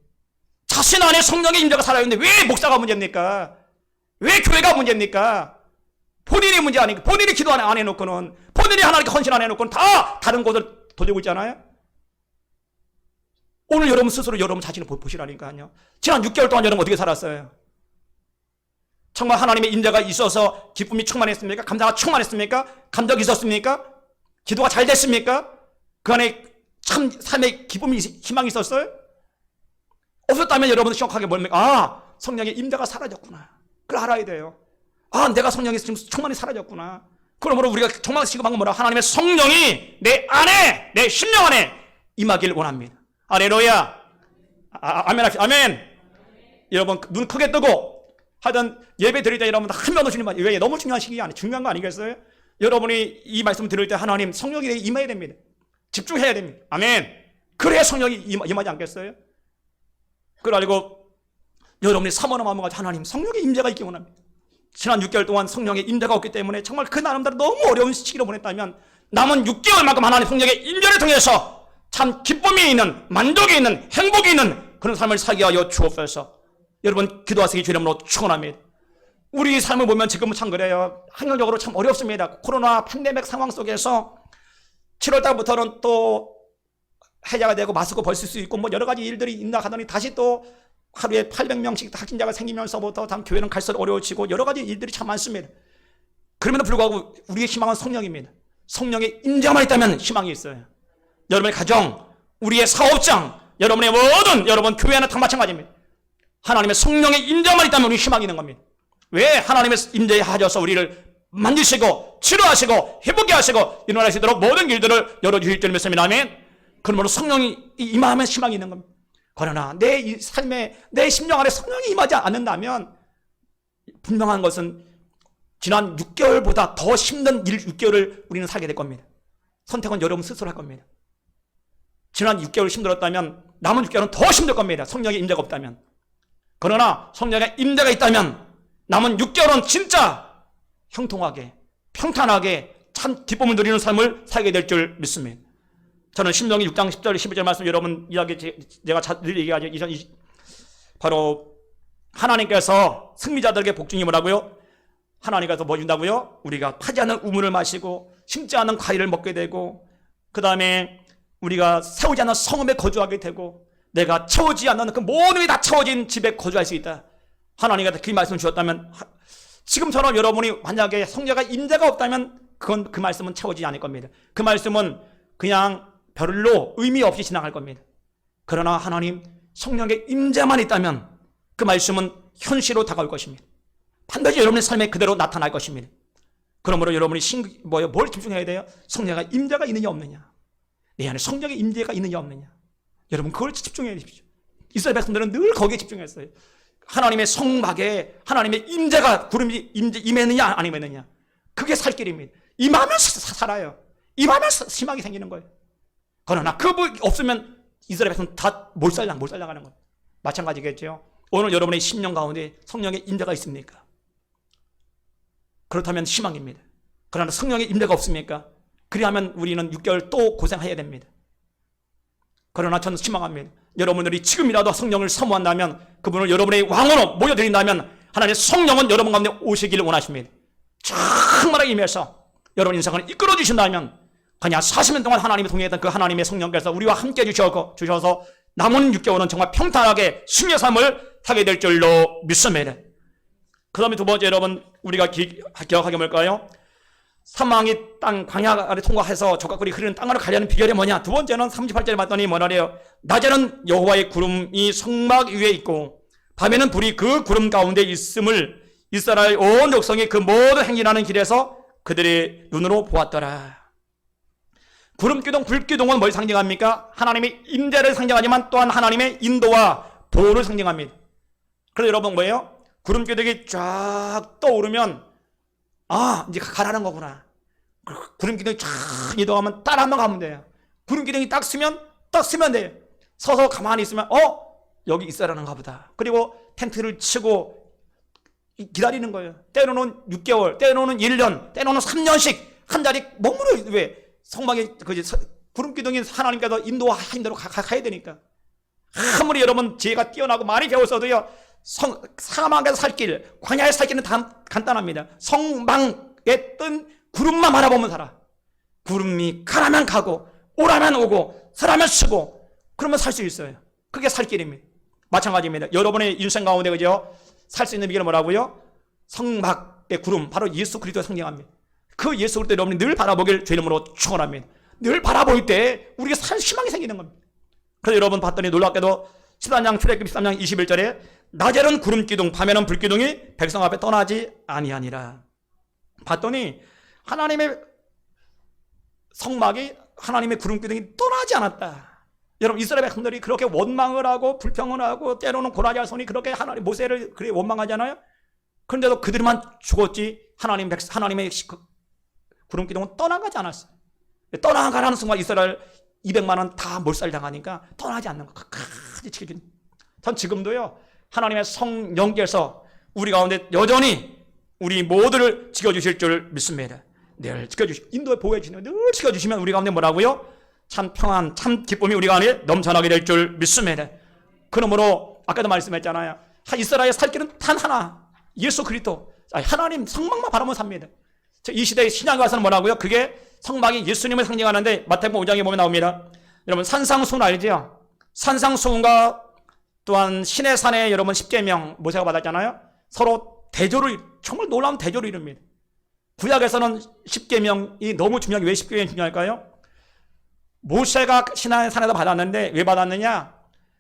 자신 안에 성령의 임재가 살아있는데 왜 목사가 문제입니까? 왜 교회가 문제입니까? 본인이 문제 아니까. 본인이 기도 안 해놓고는, 본인이 하나님께 헌신 안 해놓고는 다 다른 곳을 돌리고 있잖아요. 오늘 여러분 스스로 여러분 자신을 보시라니까요. 지난 6개월 동안 여러분 어떻게 살았어요? 정말 하나님의 임재가 있어서 기쁨이 충만했습니까? 감사가 충만했습니까? 감격이 있었습니까? 기도가 잘 됐습니까? 그 안에 참 삶의 기쁨이, 희망이 있었어요? 없었다면 여러분은 시원하게 뭡니까? 성령의 임재가 사라졌구나. 그걸 알아야 돼요. 내가 성령이 지금 충만히 사라졌구나. 그러므로 우리가 정말 지금 방금 뭐라, 하나님의 성령이 내 안에, 내 심령 안에 임하기를 원합니다. 할렐루야. 아멘 합시다. 아멘. 여러분 눈 크게 뜨고 하여튼 예배 드릴 때 여러분 한 명 주님, 왜 너무 중요한 시기 아니, 중요한 거 아니겠어요? 여러분이 이 말씀 들을 때 하나님 성령이 임해야 됩니다. 집중해야 됩니다. 아멘. 그래야 성령이 임하지 않겠어요? 그걸 알고 여러분이 사모하는 마음을 가지고 하나님 성령의 임재가 있기 원합니다. 지난 6개월 동안 성령의 임재가 없기 때문에 정말 그 나름대로 너무 어려운 시기를 보냈다면 남은 6개월만큼 하나님 성령의 임재를 통해서 참 기쁨이 있는, 만족이 있는, 행복이 있는 그런 삶을 살게 하여 주옵소서. 여러분 기도하시기 주 이름으로 축원합니다. 우리 삶을 보면 지금은 참 그래요. 환경적으로 참 어렵습니다. 코로나 팬데믹 상황 속에서 7월 달부터는 또 해제가 되고 마스크 벗을 수 있고 뭐 여러 가지 일들이 있나 하더니 다시 또 하루에 800명씩 확진자가 생기면서부터 참 교회는 갈수록 어려워지고 여러 가지 일들이 참 많습니다. 그럼에도 불구하고 우리의 희망은 성령입니다. 성령의 임재만 있다면 희망이 있어요. 여러분의 가정, 우리의 사업장, 여러분의 모든 여러분 교회는 다 마찬가지입니다. 하나님의 성령의 임재만 있다면 우리 희망이 있는 겁니다. 왜? 하나님의 임재에 하셔서 우리를 만지시고 치료하시고 회복케 하시고 일어나시도록 모든 길들을 열어주실 줄 믿습니다. 아멘. 그러므로 성령이 임하면 희망이 있는 겁니다. 그러나 내 삶에, 내 심령 안에 성령이 임하지 않는다면 분명한 것은 지난 6개월보다 더 힘든 6개월을 우리는 살게 될 겁니다. 선택은 여러분 스스로 할 겁니다. 지난 6개월 힘들었다면 남은 6개월은 더 힘들 겁니다. 성령의 임재가 없다면. 그러나 성령의 임재가 있다면 남은 6개월은 진짜 형통하게, 평탄하게 참 기쁨을 누리는 삶을 살게 될 줄 믿습니다. 저는 신명기 6장 10절 11절 말씀 여러분 이야기 제가 늘 얘기하죠. 바로 하나님께서 승리자들에게 복 중이 뭐라고요? 하나님께서 뭐 준다고요? 우리가 타지 않는 우물을 마시고 심지 않은 과일을 먹게 되고 그 다음에 우리가 세우지 않는 성읍에 거주하게 되고 내가 채우지 않는 그 모든 게 다 채워진 집에 거주할 수 있다. 하나님께서 그 말씀을 주셨다면 지금처럼 여러분이 만약에 성령의 임재가 없다면 그 말씀은 채워지지 않을 겁니다. 그 말씀은 그냥 별로 의미 없이 지나갈 겁니다. 그러나 하나님 성령의 임재만 있다면 그 말씀은 현실로 다가올 것입니다. 반드시 여러분의 삶에 그대로 나타날 것입니다. 그러므로 여러분이 뭘 집중해야 돼요? 성령의 임재가 있느냐 없느냐. 내 안에 성령의 임재가 있느냐 없느냐. 여러분 그걸 집중해야 되십시오. 이스라엘 백성들은 늘 거기에 집중했어요. 하나님의 성막에 하나님의 임재가 구름이 임했느냐 안 임했느냐. 그게 살 길입니다. 임하면 살아요. 임하면 희망이 생기는 거예요. 그러나 그분 없으면 이스라엘 백성은 다 몰살당하는 거예요. 마찬가지겠죠. 오늘 여러분의 심령 가운데 성령의 임재가 있습니까? 그렇다면 희망입니다. 그러나 성령의 임재가 없습니까? 그리하면 우리는 6개월 또 고생해야 됩니다. 그러나 저는 희망합니다. 여러분들이 지금이라도 성령을 사모한다면 그분을 여러분의 왕으로 모여드린다면 하나님의 성령은 여러분 가운데 오시기를 원하십니다. 정말 임해서 여러분 인생을 이끌어 주신다면 그냥 40년 동안 하나님이 동행했던 그 하나님의 성령께서 우리와 함께 주셔서 남은 6개월은 정말 평탄하게 승리의 삶을 하게 될 줄로 믿습니다. 그 다음에 두 번째 여러분 우리가 기억하게 뭘까요? 사망의 땅 광야를 통과해서 적과 꿀이 흐르는 땅으로 가려는 비결이 뭐냐? 두 번째는 38절에 봤더니 뭐라래요? 낮에는 여호와의 구름이 성막 위에 있고 밤에는 불이 그 구름 가운데 있음을 이스라엘 온 백성이 그 모든 행진하는 길에서 그들의 눈으로 보았더라. 구름기둥, 불기둥은 뭘 상징합니까? 하나님의 임재를 상징하지만 또한 하나님의 인도와 보호를 상징합니다. 그래서 여러분 뭐예요? 구름기둥이 쫙 떠오르면 이제 가라는 거구나. 구름기둥이 쫙 이동하면 따라 한번 가면 돼요. 구름기둥이 딱 쓰면 돼요. 서서 가만히 있으면 여기 있어라는가 보다. 그리고 텐트를 치고 기다리는 거예요. 때로는 6개월, 때로는 1년, 때로는 3년씩 한 자리 머무르. 왜? 성막에 구름기둥이 하나님께서 인도하신 대로 가야 되니까. 아무리 여러분 지혜가 뛰어나고 많이 배웠어도요, 사막에서 살 길, 광야에서 살 길은 간단합니다. 성막에 뜬 구름만 바라보면 살아. 구름이 가라면 가고 오라면 오고 서라면 서고 그러면 살 수 있어요. 그게 살 길입니다. 마찬가지입니다. 여러분의 인생 가운데 그죠? 살 수 있는 비결은 뭐라고요? 성막의 구름, 바로 예수 그리스도를 상징합니다. 그 예수 그리스도 여러분이 늘 바라보길 주 이름으로 축원합니다. 늘 바라볼 때 우리가 살 희망이 생기는 겁니다. 그래서 여러분 봤더니 놀랍게도 13장 출애굽기 13장 21절에 낮에는 구름기둥 밤에는 불기둥이 백성 앞에 떠나지 아니하니라. 봤더니 하나님의 성막이 하나님의 구름기둥이 떠나지 않았다. 여러분 이스라엘 백성들이 그렇게 원망을 하고 불평을 하고 때로는 고라지 손이 그렇게 하나님 모세를 그렇게 원망하잖아요. 그런데도 그들만 죽었지 하나님의 구름기둥은 떠나가지 않았어요. 떠나가라는 순간 이스라엘 200만은 다 몰살당하니까 떠나지 않는 거 끝까지 지켜준. 전 지금도요 하나님의 성령께서 우리 가운데 여전히 우리 모두를 지켜주실 줄 믿습니다. 늘 지켜주시고 인도에 보호해 주시면 늘 지켜주시면 우리 가운데 뭐라고요? 참 평안, 참 기쁨이 우리 가운데 넘쳐나게 될 줄 믿습니다. 그러므로 아까도 말씀했잖아요. 이스라엘 살 길은 단 하나, 예수 그리스도. 하나님 성막만 바라보면 삽니다. 이 시대의 신약에 와서는 뭐라고요? 그게 성막이 예수님을 상징하는데 마태복음 5장에 보면 나옵니다. 여러분 산상수훈 알죠? 산상수훈과 또한 신의 산에 여러분 십계명 모세가 받았잖아요. 서로 대조를 정말 놀라운 대조를 이룹니다. 구약에서는 십계명이 너무 중요한 게 왜 십계명이 중요할까요? 모세가 신의 산에서 받았는데 왜 받았느냐?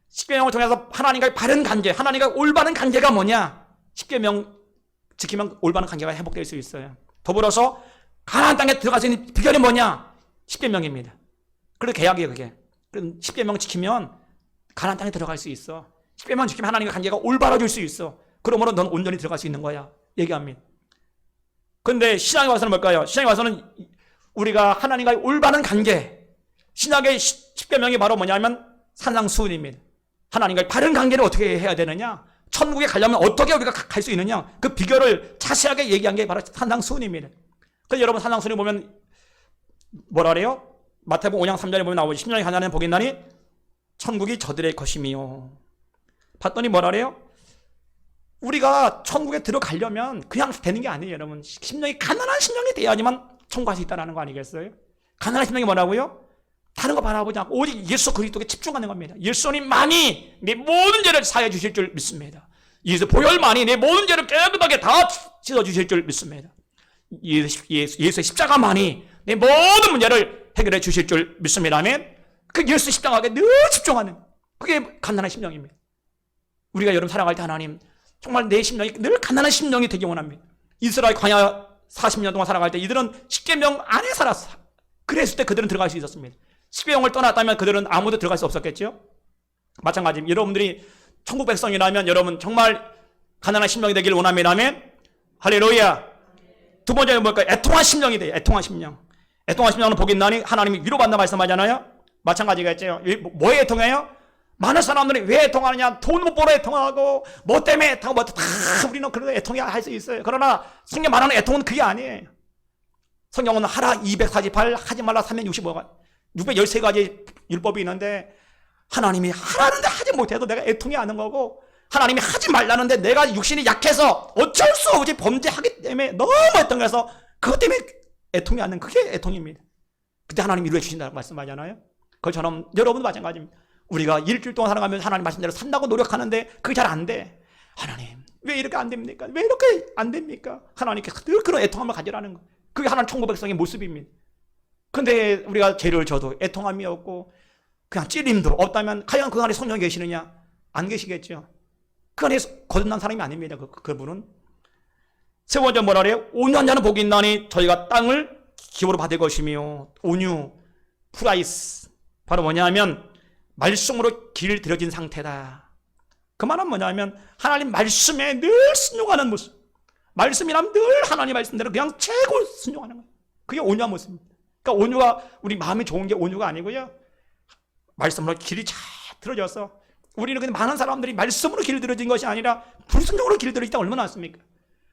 십계명을 통해서 하나님과의 바른 관계, 하나님과 올바른 관계가 뭐냐? 십계명 지키면 올바른 관계가 회복될 수 있어요. 더불어서 가나안 땅에 들어갈 수 있는 비결이 뭐냐? 십계명입니다. 그래서 계약이에요, 그게. 그럼 십계명 지키면 가나안 땅에 들어갈 수 있어. 십계명 지키면 하나님과 관계가 올바라질 수 있어. 그러므로 넌 온전히 들어갈 수 있는 거야. 얘기합니다. 그런데 신약에 와서는 뭘까요? 신약에 와서는 우리가 하나님과의 올바른 관계, 신약의 십계명이 바로 뭐냐면 산상수훈입니다. 하나님과의 바른 관계를 어떻게 해야 되느냐? 천국에 가려면 어떻게 우리가 갈 수 있느냐? 그 비결을 자세하게 얘기한 게 바로 산상수훈입니다. 그래서 여러분 산상수훈에 보면 뭐라 그래요? 마태복음 5장 3절에 보면 나오죠. 10년이 가나는 복이나니 천국이 저들의 것이며. 봤더니 뭐라 그래요? 우리가 천국에 들어가려면 그냥 되는 게 아니에요, 여러분. 심령이 가난한 심령이 돼야지만 천국 갈 수 있다는 거 아니겠어요? 가난한 심령이 뭐라고요? 다른 거 바라보지 않고 오직 예수 그리스도에 집중하는 겁니다. 예수님만이 내 모든 죄를 사해 주실 줄 믿습니다. 예수 보혈만이 내 모든 죄를 깨끗하게 다 씻어 주실 줄 믿습니다. 예수의 십자가만이 내 모든 문제를 해결해 주실 줄 믿습니다. 아멘. 그 예수 십자가에 늘 집중하는 그게 가난한 심령입니다. 우리가 여러분 살아갈 때 하나님 정말 내 심령이 늘 가난한 심령이 되기 원합니다. 이스라엘 광야 40년 동안 살아갈 때 이들은 십계명 안에 살았어. 그랬을 때 그들은 들어갈 수 있었습니다. 십계명을 떠났다면 그들은 아무도 들어갈 수 없었겠죠. 마찬가지입니다. 여러분들이 천국 백성이라면 여러분 정말 가난한 심령이 되길 원합니다면 할렐루야. 두 번째는 뭘까요? 애통한 심령이 돼요. 애통한 심령. 애통한 심령은 복이 있나니 하나님이 위로받는다 말씀하잖아요. 마찬가지겠죠. 뭐에 애통해요? 많은 사람들이 왜 애통하느냐? 돈 못 벌어 애통하고 뭐 때문에 애통하고 다 우리는 그런 애통해야 할 수 있어요. 그러나 성경 말하는 애통은 그게 아니에요. 성경은 하라 248 하지 말라 365가 613가지 율법이 있는데 하나님이 하라는데 하지 못해도 내가 애통이 하는 거고 하나님이 하지 말라는데 내가 육신이 약해서 어쩔 수 없이 범죄하기 때문에 너무 애통해서 그것 때문에 애통이 하는 그게 애통입니다. 그때 하나님이 이루어 주신다고 말씀하잖아요. 그것처럼 여러분도 마찬가지입니다. 우리가 일주일 동안 살아가면서 하나님 말씀대로 산다고 노력하는데 그게 잘 안 돼. 하나님 왜 이렇게 안 됩니까? 왜 이렇게 안 됩니까? 하나님께 늘 그런 애통함을 가지라는 거. 그게 하나님 천국 백성의 모습입니다. 근데 우리가 죄를 져도 애통함이 없고 그냥 찔림도 없다면 과연 그 안에 성령이 계시느냐? 안 계시겠죠. 그 안에 거듭난 사람이 아닙니다. 그분은. 세 번째 뭐라 그래요? 온유한 자는 복이 있나니 저희가 땅을 기업으로 받을 것이며, 온유, 프라이스. 바로 뭐냐면 말씀으로 길 들여진 상태다. 그 말은 뭐냐면 하나님 말씀에 늘 순종하는 모습. 말씀이라면 늘 하나님 말씀대로 그냥 최고 순종하는 거예요. 그게 온유한 모습입니다. 그러니까 온유가 우리 마음이 좋은 게 온유가 아니고요. 말씀으로 길이 잘 들어져서 우리는 근데 많은 사람들이 말씀으로 길 들어진 것이 아니라 불순종으로 길 들어질 때 얼마나 많습니까?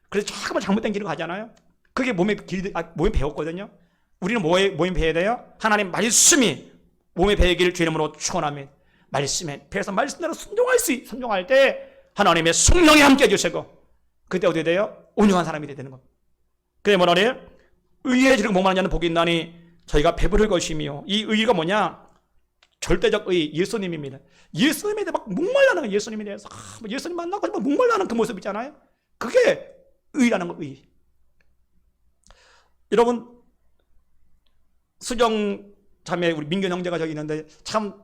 그래서 자꾸만 잘못된 길을 가잖아요. 그게 몸에 배웠거든요. 우리는 뭐에 배워야 돼요? 하나님 말씀이 몸에 배기를 주 이름으로 축원하며 말씀에 배워서 말씀대로 순종할 때 하나님의 성령이 함께 해주시고 그때 어떻게 돼요? 온유한 사람이 되는 겁니다. 그게 뭐라 그래요? 의에 지르고 목마른 자는 복이 있나니 저희가 배부를 것이며, 이 의가 뭐냐? 절대적 의, 예수님입니다. 예수님에 대해 막 목말라는 거예요. 예수님에 대해서 예수님 만나고 목말라는 그 모습 있잖아요. 그게 의라는 거, 의. 여러분, 수정 자매 우리 민균 형제가 저기 있는데 참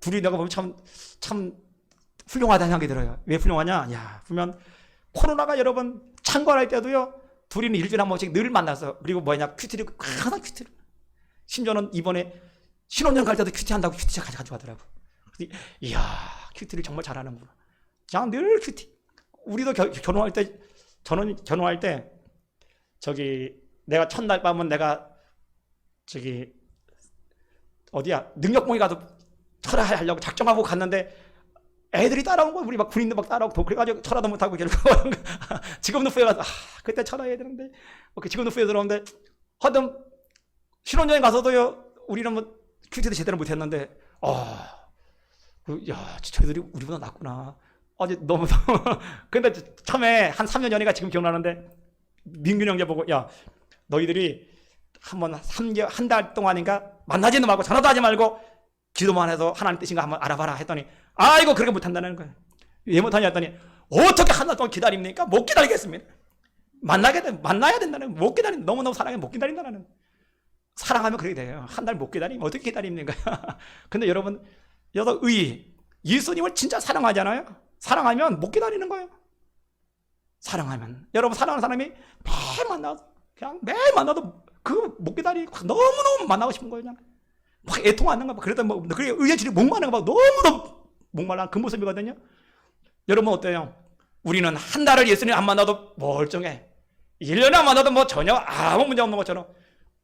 둘이 내가 보면 참 훌륭하다는 생각이 들어요. 왜 훌륭하냐? 야, 보면 코로나가 여러분 창궐할 때도요, 둘이는 일주일에 한 번씩 늘 만나서, 그리고 뭐냐, 큐티를 항상 큐티를. 심지어는 이번에 신혼여행 갈 때도 큐티 한다고 큐티 가져가더라고. 그래서 이야, 큐티를 정말 잘하는구나. 그냥 늘 큐티. 우리도 결혼할 때, 저는 결혼할 때 저기 내가 첫날 밤은 내가 저기 어디야 능력공에 가서 철화하려고 작정하고 갔는데 애들이 따라온 거야. 우리 막 군인들 막 따라오고 그래가지고 철화도 못하고 결국 지금도 후회가 그때 철화해야 되는데 지금도 후회 들어오는데 하여튼 신혼여행 가서도요 우리는 뭐 큐티도 제대로 못했는데 야 저희들이 우리보다 낫구나. 어제 너무 근데 처음에 한 3년 전에가 지금 기억나는데 민균 형제 보고 야 너희들이 한번 한 달 동안인가 만나지도 말고 전화도 하지 말고 기도만 해서 하나님 뜻인가 한번 알아봐라 했더니 아이고 그렇게 못한다는 거예요. 왜 못하냐 했더니 어떻게 한 달 동안 기다립니까? 못 기다리겠습니다. 만나야 된다는 못 기다린다. 너무너무 사랑해 못 기다린다는. 사랑하면 그렇게 돼요. 한 달 못 기다리면 어떻게 기다립니까? 근데 여러분 여기서 예수님을 진짜 사랑하잖아요. 사랑하면 못 기다리는 거예요. 사랑하면 여러분 사랑하는 사람이 매일 만나서 그냥 매일 만나도 그거 못 기다리고 너무너무 만나고 싶은 거예요. 그냥 막 애통하는 거 막 그랬다 뭐 그게 의에 지리 목마른 거 막 너무너무 목말라 그 모습이거든요. 여러분 어때요? 우리는 한 달을 예수님 안 만나도 멀쩡해. 1년에 안 만나도 뭐 전혀 아무 문제 없는 것처럼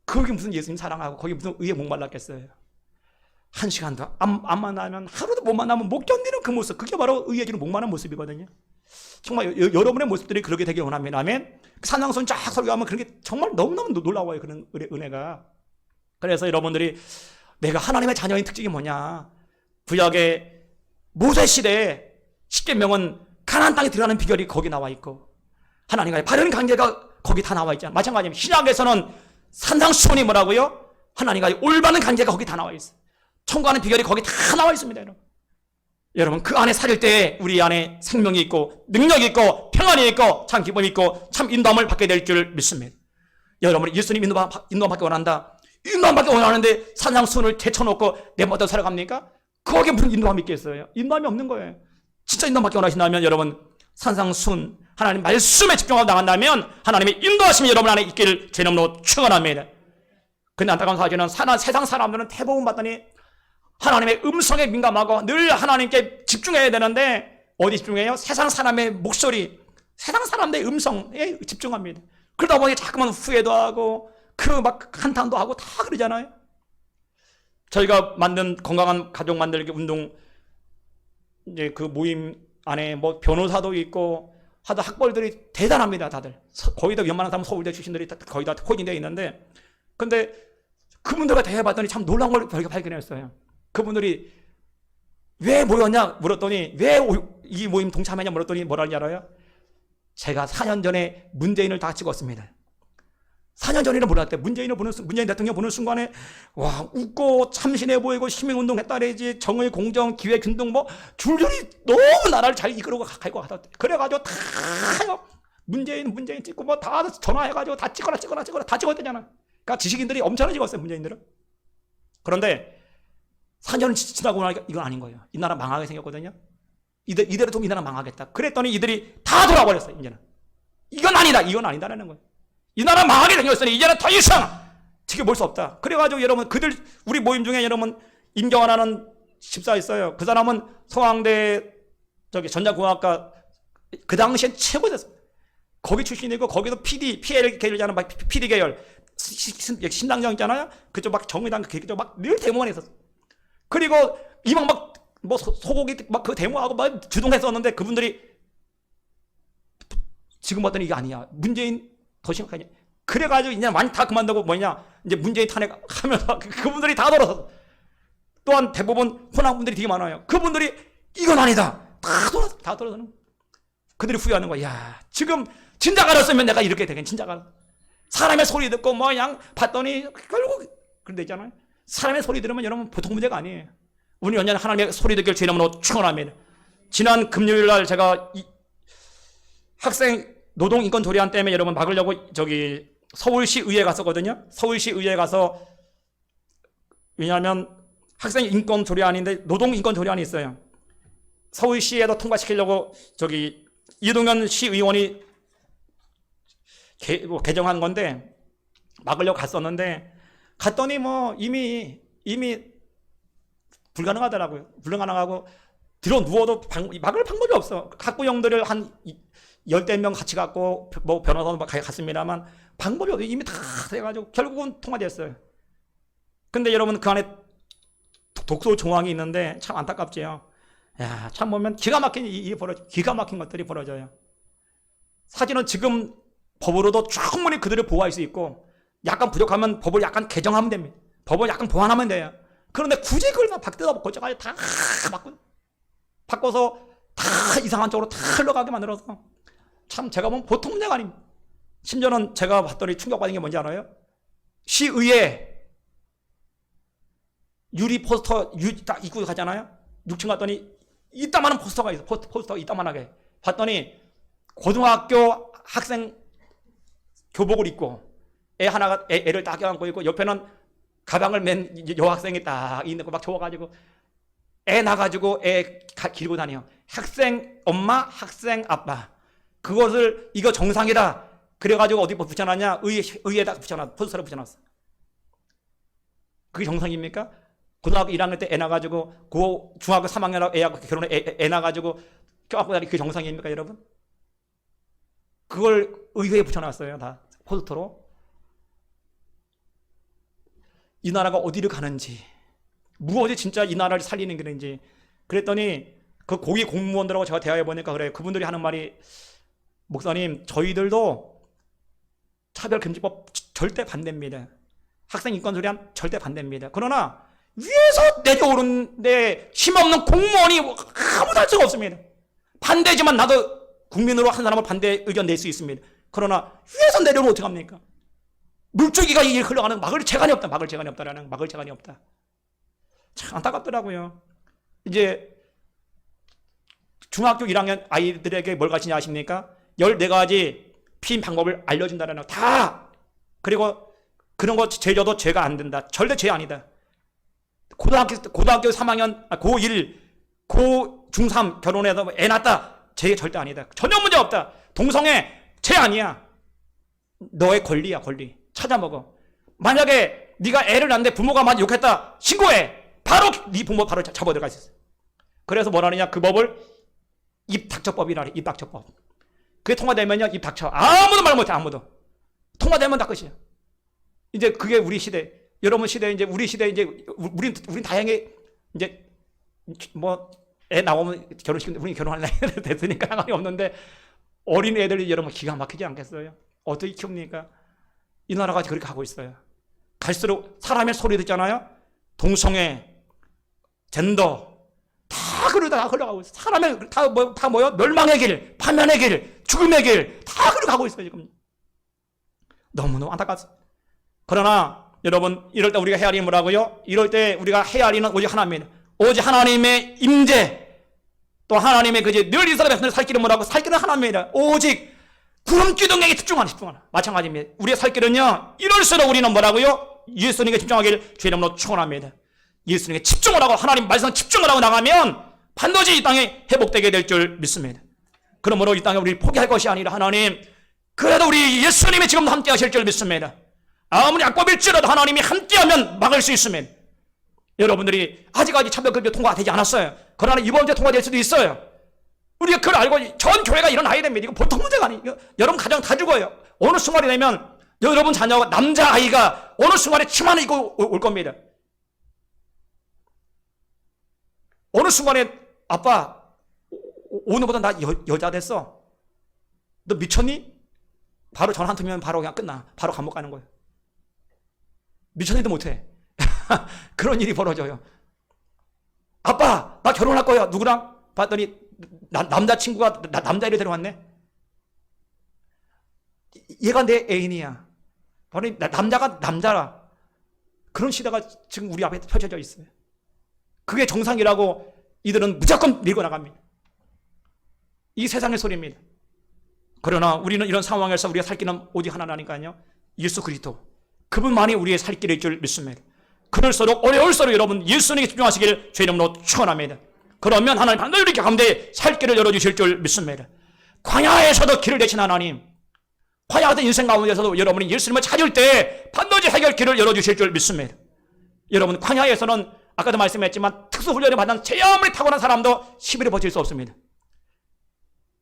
그게 무슨 예수님 사랑하고 거기 무슨 의에 목말랐겠어요. 한 시간도 안 만나면 하루도 못 만나면 못 견디는 그 모습 그게 바로 의에 지는 목마른 모습이거든요. 정말 여러분의 모습들이 그렇게 되길 원합니다. 아멘. 산상수훈 쫙 설교하면 그런 게 정말 너무너무 놀라워요. 그런 은혜가. 그래서 여러분들이 내가 하나님의 자녀인 특징이 뭐냐. 구약의 모세 시대에 십계명은 가나안 땅에 들어가는 비결이 거기 나와 있고 하나님과의 바른 관계가 거기 다 나와 있잖아요. 마찬가지로 신약에서는 산상수훈이 뭐라고요? 하나님과의 올바른 관계가 거기 다 나와 있어요. 청구하는 비결이 거기 다 나와 있습니다. 여러분 그 안에 살릴 때 우리 안에 생명이 있고 능력이 있고 평안이 있고 참 기쁨이 있고 참 인도함을 받게 될 줄 믿습니다. 여러분 예수님 인도함 받기 원한다. 인도함 받기 원하는데 산상수훈을 제쳐놓고 내 멋대로 살아갑니까? 거기에 무슨 인도함이 있겠어요? 인도함이 없는 거예요. 진짜 인도함 받기 원하신다면 여러분 산상수훈 하나님 말씀에 집중하고 나간다면 하나님의 인도하심이 여러분 안에 있기를 제 이름으로 축원합니다. 근데 안타까운 사실은 세상 사람들은 대부분 봤더니 하나님의 음성에 민감하고 늘 하나님께 집중해야 되는데 어디 집중해요? 세상 사람의 목소리, 세상 사람들의 음성에 집중합니다. 그러다 보니 자꾸만 후회도 하고 그 막 한탄도 하고 다 그러잖아요. 저희가 만든 건강한 가족 만들기 운동 이제 그 모임 안에 뭐 변호사도 있고 하다 학벌들이 대단합니다. 다들 거의 다 웬만한 사람 서울대 출신들이 거의 다 코딩되어 있는데 근데 그분들과 대화해봤더니 참 놀라운 걸 발견했어요. 그분들이 왜 모였냐 물었더니 왜 이 모임 동참했냐 물었더니 뭐라는지 알아요? 제가 4년 전에 문재인을 다 찍었습니다. 4년 전에는 몰랐대. 문재인 대통령 보는 순간에 와 웃고 참신해 보이고 시민운동 했다래지 정의 공정 기회 균등 뭐 줄줄이 너무 나라를 잘 이끌고 갈 것 같았대. 그래가지고 다 문재인 찍고 뭐 다 전화해가지고 다 찍어라 다 찍었대잖아. 그러니까 지식인들이 엄청나게 찍었어요. 문재인들은. 그런데 4년 지나고 나니까 이건 아닌 거예요. 이 나라 망하게 생겼거든요. 이대로 두면 이 나라 망하겠다. 그랬더니 이들이 다 돌아버렸어요. 이제는 이건 아니다라는 거예요. 이 나라 망하게 생겼으니 이제는 더 이상 지켜볼 수 없다. 그래가지고 여러분 우리 모임 중에 여러분 임경환이라는 집사 있어요. 그 사람은 서강대 전자공학과 그 당시엔 최고 됐어요. 거기 출신이고 거기도 PL 계열이잖아. PD 계열 신당정 있잖아요. 그쪽 막 정의당 그쪽 막 늘 데모만 했었어. 그리고 이막 뭐 소고기 막 그 데모하고 막 주동했었는데 그분들이 지금 봤더니 이게 아니야. 문재인 더 심각하냐. 그래가지고 이제 많이 다 그만두고 뭐냐 이제 문재인 탄핵하면서 그분들이 다 돌아섰어. 또한 대부분 호남분들이 되게 많아요. 그분들이 이건 아니다. 다 돌아서는 그들이 후회하는 거야. 야, 지금 진작 알았으면 내가 이렇게 되겠네. 진작 알았어. 사람의 소리 듣고 뭐 그냥 봤더니 결국 그렇게 되잖아요. 사람의 소리 들으면 여러분 보통 문제가 아니에요. 우리 언제나 하나님의 소리 듣기를 주의 이름으로 축원합니다. 지난 금요일 날 제가 학생 노동인권 조례안 때문에 여러분 막으려고 서울시 의회에 갔었거든요. 서울시 의회에 가서 왜냐하면 학생 인권 조례안인데 노동인권 조례안이 있어요. 서울시에도 통과시키려고 이동현 시의원이 개정한 건데 막으려고 갔었는데 갔더니 뭐 이미 불가능하더라고요. 불가능하고 들어 누워도 막을 방법이 없어. 학부형들을 한 10대 같이 갖고 뭐 변호사도 갔습니다만 방법이 없어. 이미 다 돼가지고 결국은 통과됐어요. 근데 여러분 그 안에 독소 조항이 있는데 참 안타깝지요. 야, 참 보면 기가 막힌 기가 막힌 것들이 벌어져요. 사실은 지금 법으로도 충분히 그들을 보호할 수 있고 약간 부족하면 법을 약간 개정하면 됩니다. 법을 약간 보완하면 돼요. 그런데 굳이 그걸 다 뜯어서 고쳐가지고 다 바꿔서 다 이상한 쪽으로 다 흘러가게 만들어서 참 제가 보면 보통 문제가 아닙니다. 심지어는 제가 봤더니 충격받은 게 뭔지 알아요? 시의회 유리 포스터 딱 입고 가잖아요. 6층 갔더니 이따만한 포스터가 있어. 포스터 이따만하게 봤더니 고등학교 학생 교복을 입고 애를 딱 껴안고 있고 옆에는 가방을 맨 여학생이 딱 있는 거 막 좋아가지고 애 나가지고 애 길고 다녀. 학생 엄마, 학생 아빠. 그것을 이거 정상이다. 그래가지고 어디 붙여놨냐? 의회에다 붙여놨어. 포스터를 붙여놨어. 그게 정상입니까? 고등학교 1학년 때 애 나가지고 중학교 3학년 애하고 결혼해 애 나가지고 껴안고 다니 그게 정상입니까, 여러분? 그걸 의회에 붙여놨어요, 다 포스터로. 이 나라가 어디를 가는지, 무엇이 진짜 이 나라를 살리는 길인지. 그랬더니 그 고위 공무원들하고 제가 대화해 보니까 그래요. 그분들이 하는 말이 목사님, 저희들도 차별금지법 절대 반대입니다. 학생 인권 조례안 절대 반대입니다. 그러나 위에서 내려오는데 힘없는 공무원이 아무도 할 수가 없습니다. 반대지만 나도 국민으로 한 사람을 반대 의견 낼 수 있습니다. 그러나 위에서 내려오면 어떡합니까? 물줄기가 이 흘러가는 막을 재간이 없다. 막을 재간이 없다. 참 안타깝더라고요. 이제 중학교 1학년 아이들에게 뭘 가르치냐 아십니까? 14가지 피임 방법을 알려준다는 거. 다! 그리고 그런 거 제줘도 죄가 안 된다. 절대 죄 아니다. 고등학교 3학년, 고1, 중3 결혼해서 애 낳았다. 죄 절대 아니다. 전혀 문제 없다. 동성애 죄 아니야. 너의 권리야, 권리. 찾아먹어. 만약에 네가 애를 낳는데 부모가 막 욕했다. 신고해. 바로 네 부모 바로 잡아 들어갈 수 있어. 그래서 뭐라느냐? 그 법을 입닥쳐법이라래. 입닥쳐법. 그게 통과되면요, 입닥쳐. 아무도 말 못해. 아무도. 통과되면 다 끝이야. 이제 그게 우리 시대. 여러분 시대 이제 우리 시대 이제 우린 다행히 이제 뭐 애 나오면 결혼식 우리 결혼할 나이 됐으니까 상관이 없는데 어린 애들이 여러분 기가 막히지 않겠어요? 어떻게 키웁니까? 이 나라가 그렇게 가고 있어요. 갈수록 사람의 소리 듣잖아요. 동성애, 젠더 다 그러다 흘러가고 있어요. 사람의 다 뭐요? 멸망의 길, 파멸의 길, 죽음의 길 다 그렇게 가고 있어요 지금. 너무너무 안타깝습니다. 그러나 여러분 이럴 때 우리가 해야 할 일은 뭐라고요? 이럴 때 우리가 해야 할 일은 오직 하나입니다. 오직 하나님의 임재, 또 하나님의 늘 이스라엘 백성들 살 길은 뭐라고? 살 길은 하나입니다. 오직 구름 기둥에게 집중하라. 마찬가지입니다. 우리의 살 길은요, 이럴수록 우리는 뭐라고요? 예수님께 집중하기를 주의 이름으로 축원합니다. 예수님께 집중을 하고 하나님 말씀 집중을 하고 나가면 반드시 이 땅에 회복되게 될 줄 믿습니다. 그러므로 이 땅에 우리 포기할 것이 아니라 하나님, 그래도 우리 예수님이 지금도 함께 하실 줄 믿습니다. 아무리 악법일지라도 하나님이 함께하면 막을 수 있습니다. 여러분들이 아직까지 차별급여 통과가 되지 않았어요. 그러나 이번 주에 통과될 수도 있어요. 우리가 그걸 알고 전 교회가 일어나야 됩니다. 이거 보통 문제가 아니에요. 여러분 가정 다 죽어요. 어느 순간이 되면 여러분 자녀가, 남자아이가 어느 순간에 치마를 입고 올 겁니다. 어느 순간에 아빠 오늘보다 나 여자 됐어. 너 미쳤니? 바로 전화 한 통이면 바로 그냥 끝나. 바로 감옥 가는 거예요. 미쳤니도 못해. 그런 일이 벌어져요. 아빠 나 결혼할 거야. 누구랑? 봤더니 남자친구가 남자애를 데려왔네. 얘가 내 애인이야. 바로 남자가 남자라. 그런 시대가 지금 우리 앞에 펼쳐져 있어요. 그게 정상이라고 이들은 무조건 밀고 나갑니다. 이 세상의 소리입니다. 그러나 우리는 이런 상황에서 우리가 살 길은 오직 하나라니까요. 예수 그리스도. 그분만이 우리의 살 길일 줄 믿습니다. 그럴수록 어려울수록 여러분 예수님께 집중하시길 주의 이름으로 축원합니다. 그러면 하나님 반드시 이렇게 가운데 살 길을 열어주실 줄 믿습니다. 광야에서도 길을 내신 하나님, 광야 같은 인생 가운데서도 여러분이 예수님을 찾을 때 반드시 해결길을 열어주실 줄 믿습니다. 여러분 광야에서는 아까도 말씀했지만 특수훈련을 받는 제 아무리 타고난 사람도 10일을 버틸 수 없습니다.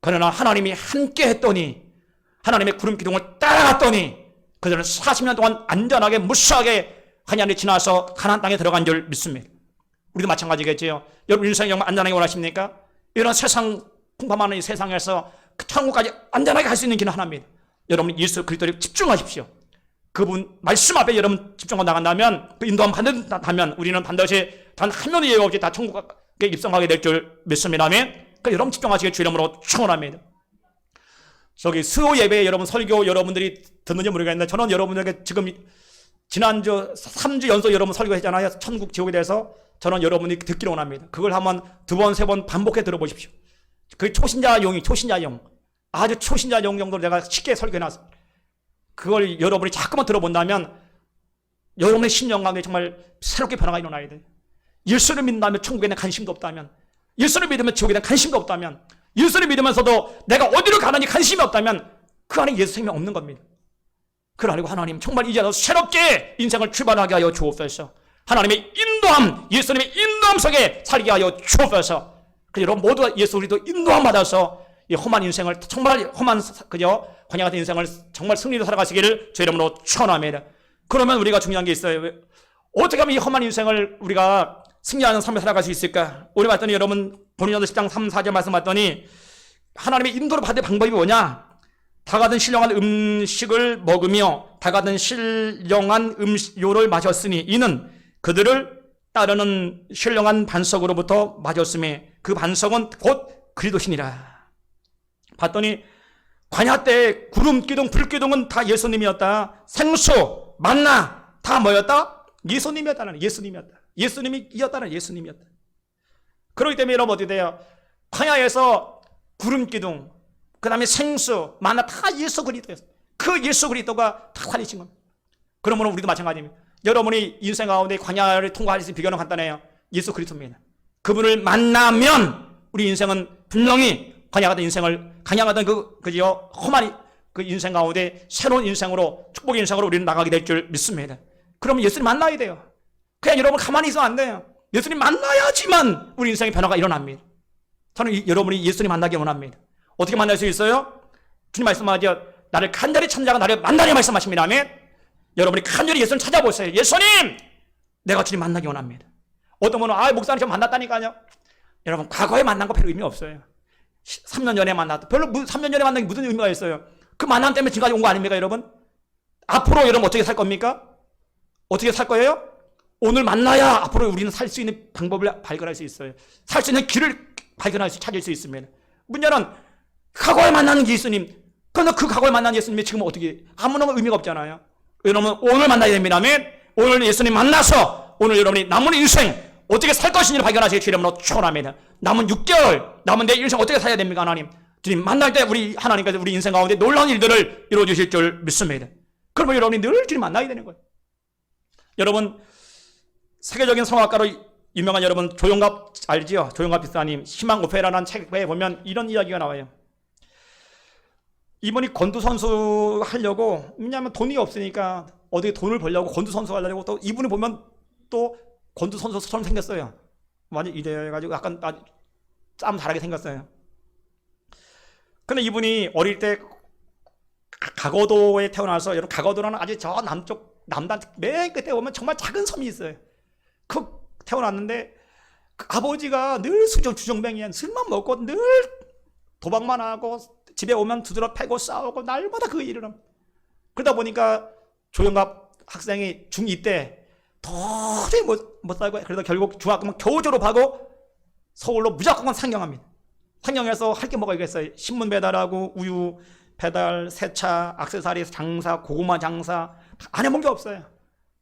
그러나 하나님이 함께 했더니, 하나님의 구름 기둥을 따라갔더니 그들은 40년 동안 안전하게 무사하게 광야를 지나서 가나안 땅에 들어간 줄 믿습니다. 우리도 마찬가지겠지요. 여러분 인생 정말 안전하게 원하십니까? 이런 세상 풍파많은 이 세상에서 그 천국까지 안전하게 갈 수 있는 길은 하나입니다. 여러분 예수 그리스도에 집중하십시오. 그분 말씀 앞에 여러분 집중하고 나간다면, 그 인도함 받는다면 우리는 반드시 단 한 명의 예외 없이 다 천국에 입성하게 될 줄 믿습니다. 아멘. 그 여러분 집중하시길 주 이름으로 축원합니다. 저기 수요 예배에 여러분 설교 여러분들이 듣는지 모르겠는데, 저는 여러분에게 지금 지난주 3주 연속 여러분 설교했잖아요. 천국 지옥에 대해서. 저는 여러분이 듣기를 원합니다. 그걸 한번 두 번, 세 번 반복해 들어보십시오. 그 초신자용, 아주 초신자용 정도로 제가 쉽게 설교해놨습니다. 그걸 여러분이 자꾸만 들어본다면 여러분의 심령 가운데 정말 새롭게 변화가 일어나야 돼요. 예수를 믿는다면 천국에 대한 관심도 없다면, 예수를 믿으면 지옥에 대한 관심도 없다면, 예수를 믿으면서도 내가 어디로 가는지 관심이 없다면 그 안에 예수 생명 없는 겁니다. 그걸 알고 하나님 정말 이제 새롭게 인생을 출발하게 하여 주옵소서. 하나님의 인도함, 예수님의 인도함 속에 살게 하여 주옵소서. 여러분 모두가 예수 그리스도 인도함 받아서 이 험한 인생을, 정말 험한 그저 광야 같은 인생을 정말 승리로 살아가시기를 주 이름으로 축원합니다. 그러면 우리가 중요한 게 있어요. 어떻게 하면 이 험한 인생을 우리가 승리하는 삶을 살아갈 수 있을까? 우리 봤더니 여러분 고린도서 10장 3, 4절 말씀 봤더니 하나님의 인도를 받을 방법이 뭐냐? 다 같은 신령한 음식을 먹으며 다 같은 신령한 음료를 마셨으니 이는 그들을 따르는 신령한 반석으로부터 마셨음에 그 반석은 곧 그리스도시니라. 봤더니 광야 때 구름 기둥, 불 기둥은 다 예수님이었다. 생수, 만나 다 뭐였다? 예수님이었다는, 예수님이었다는 예수님이었다. 그렇기 때문에 여러분 어떻게 돼요? 광야에서 구름 기둥, 그 다음에 생수, 만나 다 예수 그리스도였어요. 그 예수 그리스도가 다 살리신 겁니다. 그러므로 우리도 마찬가지입니다. 여러분이 인생 가운데 광야를 통과할 수 있는 비결은 간단해요. 예수 그리스도입니다. 그분을 만나면 우리 인생은 분명히 광야 같은 인생을, 광야 같은 그저 험한 그 인생 가운데 새로운 인생으로, 축복의 인생으로 우리는 나가게 될 줄 믿습니다. 그러면 예수님 만나야 돼요. 그냥 여러분 가만히 있으면 안 돼요. 예수님 만나야지만 우리 인생의 변화가 일어납니다. 저는 여러분이 예수님 만나기 원합니다. 어떻게 만날 수 있어요? 주님 말씀하죠. 나를 간절히 찾는 자가 나를 만나리 말씀하십니다. 아멘. 여러분이 간절히 예수님 찾아보세요. 예수님, 내가 주님 만나기 원합니다. 어떤 분은 목사님 좀 만났다니까요. 여러분 과거에 만난 거 별로 의미 없어요. 3년 전에 만났다. 별로 3년 전에 만난 게 무슨 의미가 있어요? 그 만남 때문에 지금까지 온 거 아닙니까, 여러분? 앞으로 여러분 어떻게 살 겁니까? 어떻게 살 거예요? 오늘 만나야 앞으로 우리는 살 수 있는 방법을 발견할 수 있어요. 살 수 있는 길을 찾을 수 있습니다. 문제는 과거에 만나는 예수님, 그런데 그 과거에 만난 예수님이 지금 어떻게, 아무런 의미가 없잖아요. 여러분 오늘 만나야 됩니다. 아멘. 오늘 예수님 만나서 오늘 여러분이 남은 인생 어떻게 살 것인지를 발견하시기 주님으로 축원합니다. 남은 6개월, 남은 내 인생 어떻게 살아야 됩니까, 하나님? 주님 만날 때 우리 하나님께서 우리 인생 가운데 놀라운 일들을 이루어 주실 줄 믿습니다. 그러면 여러분이 늘 주님 만나야 되는 거예요. 여러분 세계적인 성악가로 유명한 여러분 조용갑 알지요? 조용갑 집사님 희망 오페라라는 책에 보면 이런 이야기가 나와요. 이분이 권투 선수 하려고, 왜냐하면 돈이 없으니까 어디 돈을 벌려고 권투 선수 하려고, 또 이분이 보면 또 권투 선수처럼 생겼어요. 완전 이래가지고 약간 짬 잘하게 생겼어요. 근데 이분이 어릴 때 가거도에 태어나서, 여러분 가거도라는 아주 저 남쪽 남단 맨 끝에 보면 정말 작은 섬이 있어요. 그 태어났는데 그 아버지가 늘 주정뱅이야. 술만 먹고 늘 도박만 하고 집에 오면 두드러 패고 싸우고 날마다 그 일을 합니다. 그러다 보니까 조영갑 학생이 중2 때 도저히 못 살고, 그래서 결국 중학교만 겨우 졸업하고 서울로 무조건 상경합니다. 상경해서 할 게 뭐가 있겠어요? 신문 배달하고 우유 배달, 세차, 액세서리 장사, 고구마 장사, 안 해본 게 없어요.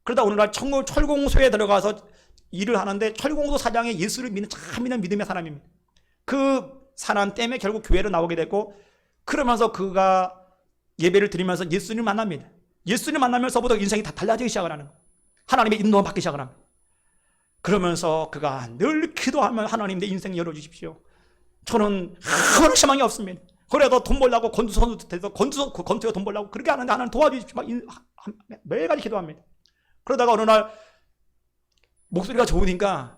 그러다 어느 날 철공소에 들어가서 일을 하는데, 철공소 사장이 예수를 믿는 참 믿음의 사람입니다. 그 사람 때문에 결국 교회로 나오게 됐고, 그러면서 그가 예배를 드리면서 예수님을 만납니다. 예수님을 만나면서부터 인생이 다 달라지기 시작을 하는 거예요. 하나님의 인도만 받기 시작을 합니다. 그러면서 그가 늘 기도하면 하나님 내 인생 열어주십시오. 저는 아무런 희망이 없습니다. 그래도 돈 벌려고 권투 선수 돼서 권투에 돈 벌려고 그렇게 하는데 하나님 도와주십시오. 매일같이 기도합니다. 그러다가 어느 날 목소리가 좋으니까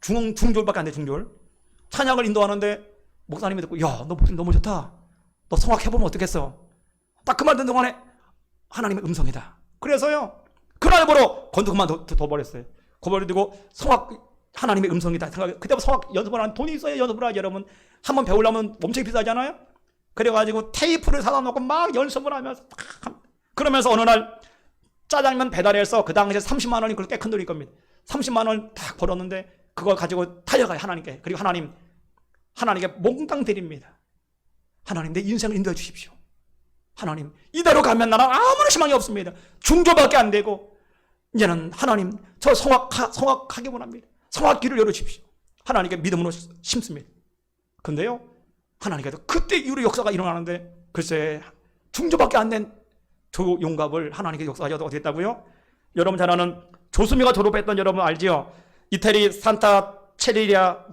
중졸밖에 안 돼, 중졸. 찬양을 인도하는데 목사님이 듣고, 야, 너 목소리 너무 좋다. 너 성악해보면 어떻겠어? 딱 그 말 듣는 동안에 하나님의 음성이다. 그래서요, 그날부로 권투 그만 더 버렸어요. 거버리고 성악 하나님의 음성이다 생각해. 그때부터 성악 연습을 하는, 돈이 있어야 연습을 하지. 여러분 한번 배우려면 엄청 비싸잖아요. 그래가지고 테이프를 사다 놓고 막 연습을 하면서 그러면서 어느 날 짜장면 배달해서, 그 당시에 30만 원이 그렇게 큰 돈일 겁니다. 30만 원 딱 벌었는데 그걸 가지고 달려가요, 하나님께. 그리고 하나님께 몽땅 드립니다. 하나님 내 인생을 인도해 주십시오. 하나님 이대로 가면 나는 아무런 희망이 없습니다. 중조밖에 안 되고, 이제는 하나님 저 성악하기 원합니다. 성악길을 열어주십시오. 하나님께 믿음으로 심습니다. 근데요, 하나님께서 그때 이후로 역사가 일어나는데, 글쎄 중조밖에 안 된 조용갑을 하나님께 역사가 어떻게 했다고요? 여러분 잘 아는 조수미가 졸업했던 여러분 알지요? 이태리 산타 체치리아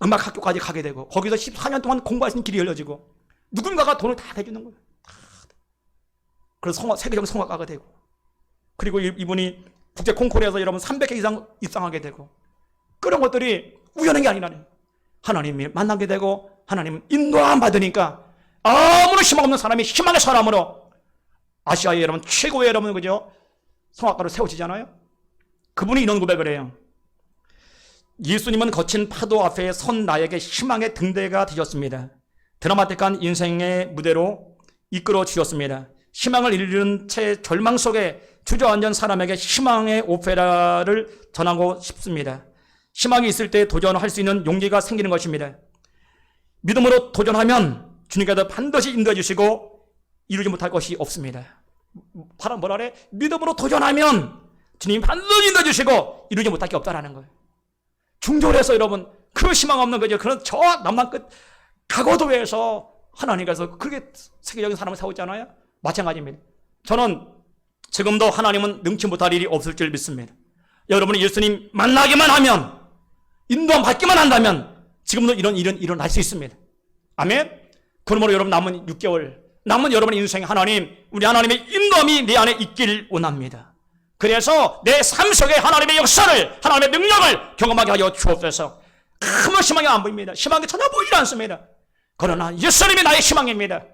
음악학교까지 가게 되고, 거기서 14년 동안 공부할 수 있는 길이 열려지고, 누군가가 돈을 다 대주는 거예요. 그래서 세계적인 성악가가 되고, 그리고 이분이 국제 콩쿠르에서 여러분 300개 이상 입상하게 되고, 그런 것들이 우연한 게 아니라니, 하나님이 만나게 되고 하나님 인도함 받으니까 아무런 희망 없는 사람이 희망의 사람으로 아시아의 여러분 최고의 여러분 그죠? 성악가로 세워지잖아요. 그분이 이런 고백을 해요. 예수님은 거친 파도 앞에 선 나에게 희망의 등대가 되셨습니다. 드라마틱한 인생의 무대로 이끌어 주셨습니다. 희망을 잃은 채 절망 속에 주저앉은 사람에게 희망의 오페라를 전하고 싶습니다. 희망이 있을 때 도전할 수 있는 용기가 생기는 것입니다. 믿음으로 도전하면 주님께서 반드시 인도해 주시고 이루지 못할 것이 없습니다. 뭐라 그래? 믿음으로 도전하면 주님 반드시 인도해 주시고 이루지 못할 게 없다라는 거예요. 중졸에서 여러분 그 희망 없는 거죠. 그런 저 남남 끝 가거도에서 하나님께서 그렇게 세계적인 사람을 세웠잖아요. 마찬가지입니다. 저는 지금도 하나님은 능치 못할 일이 없을 줄 믿습니다. 여러분이 예수님 만나기만 하면, 인도함 받기만 한다면 지금도 이런 일은 일어날 수 있습니다. 아멘. 그러므로 여러분 남은 6개월, 남은 여러분의 인생에 하나님, 우리 하나님의 인도함이 내 안에 있길 원합니다. 그래서 내 삶 속에 하나님의 역사를, 하나님의 능력을 경험하게 하여 주옵소서. 아무 희망이 안 보입니다. 희망이 전혀 보이지 않습니다. 그러나 예수님이 나의 희망입니다.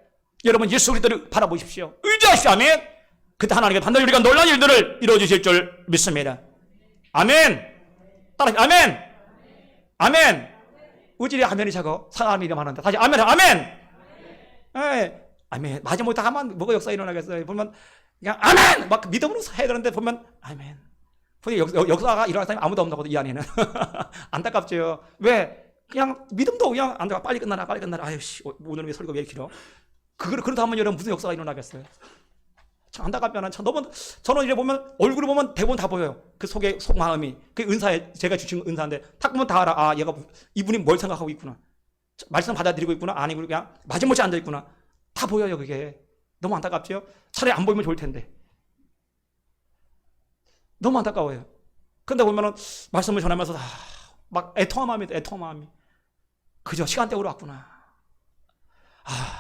여러분 예수 그리스도를 바라보십시오. 의지하십시오. 아멘. 그때 하나님께 반드시 우리가 놀라운 일들을 이루어주실 줄 믿습니다. 아멘. 따라 아멘. 아멘. 우질이 아멘이 작어. 사람이 이름 하는데 다시 아멘. 아멘. 예. 아멘. 마지못해 하면 뭐가 역사 일어나겠어요. 보면 그냥 아멘 막 믿음으로 해야 되는데 보면 아멘. 역사가 일어날 사람이 아무도 없는 거거든 이 안에는. 안타깝죠. 왜? 그냥 믿음도 그냥 안 돼. 빨리 끝나라. 아유씨 오늘 왜 소리가 왜 이렇게 길어? 그렇다 하면 여러분 무슨 역사가 일어나겠어요? 참 안타깝잖아요. 저는 이래 보면 얼굴을 보면 대부분 다 보여요. 그 속에 속마음이 그 은사에 제가 주신 은사인데 딱 보면 다 알아. 아 이분이 뭘 생각하고 있구나. 말씀 받아들이고 있구나. 아니고 그냥 마지못이 앉아 있구나. 다 보여요. 그게 너무 안타깝죠. 차라리 안 보이면 좋을 텐데. 너무 안타까워요. 근데 보면은 말씀을 전하면서 막 애통한 마음이 애통한 마음이 그저 시간대로 왔구나.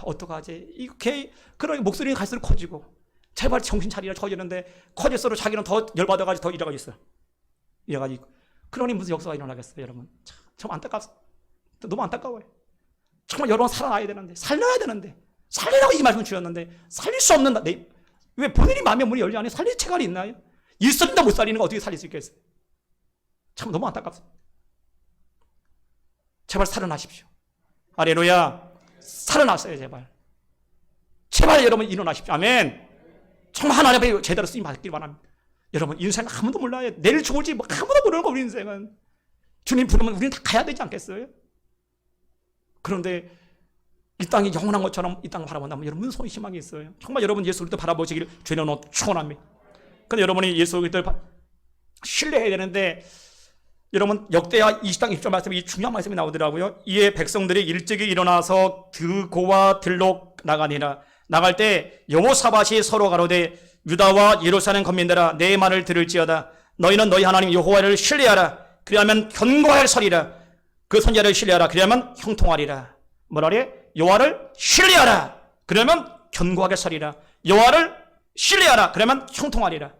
어떡하지? 이렇게 그런 목소리가 갈수록 커지고 제발 정신 차리라 쳐지는데 커질수록 자기는 더 열받아가지고 더 이래가지고 있어요. 이래가지고 그러니 무슨 역사가 일어나겠어요, 여러분? 참 안타깝습니다. 너무 안타까워요. 정말 여러분 살아나야 되는데, 살려야 되는데, 살리라고 이 말씀 주셨는데 살릴 수 없는 왜 본인이 마음의 문이 열지 않아요? 살릴 체갈이 있나요? 예수님도 못 살리는 거 어떻게 살릴 수 있겠어요? 참 너무 안타깝습니다. 제발 살아나십시오. 할렐루야. 살아났어요, 제발. 제발 여러분 일어나십시오. 아멘. 정말 하나님 앞에 제대로 쓰임 받길 바랍니다. 여러분 인생 아무도 몰라요. 내일 죽을지 뭐 아무도 모르는 거 우리 인생은. 주님 부르면 우리는 다 가야 되지 않겠어요? 그런데 이 땅이 영원한 것처럼 이 땅을 바라본다면 여러분 손이 희망이 있어요. 정말 여러분 예수 그리스도 바라보시기를 주님은 축원합니다. 근데 여러분이 예수 그리스도를 신뢰해야 되는데 여러분 역대하 20장 1절 말씀에 이 중요한 말씀이 나오더라고요. 이에 백성들이 일찍이 일어나서 드고와 들로 나가니라. 나갈 때 여호사밧이 서로 가로되 유다와 예루살렘 거민들아 내 말을 들을지어다. 너희는 너희 하나님 여호와를 신뢰하라. 그리하면 견고할 서리라. 그 선지자를 신뢰하라. 그리하면 형통하리라. 뭐라래? 여호와를 신뢰하라. 그러면 견고하게 서리라. 여호와를 신뢰하라. 그러면 형통하리라.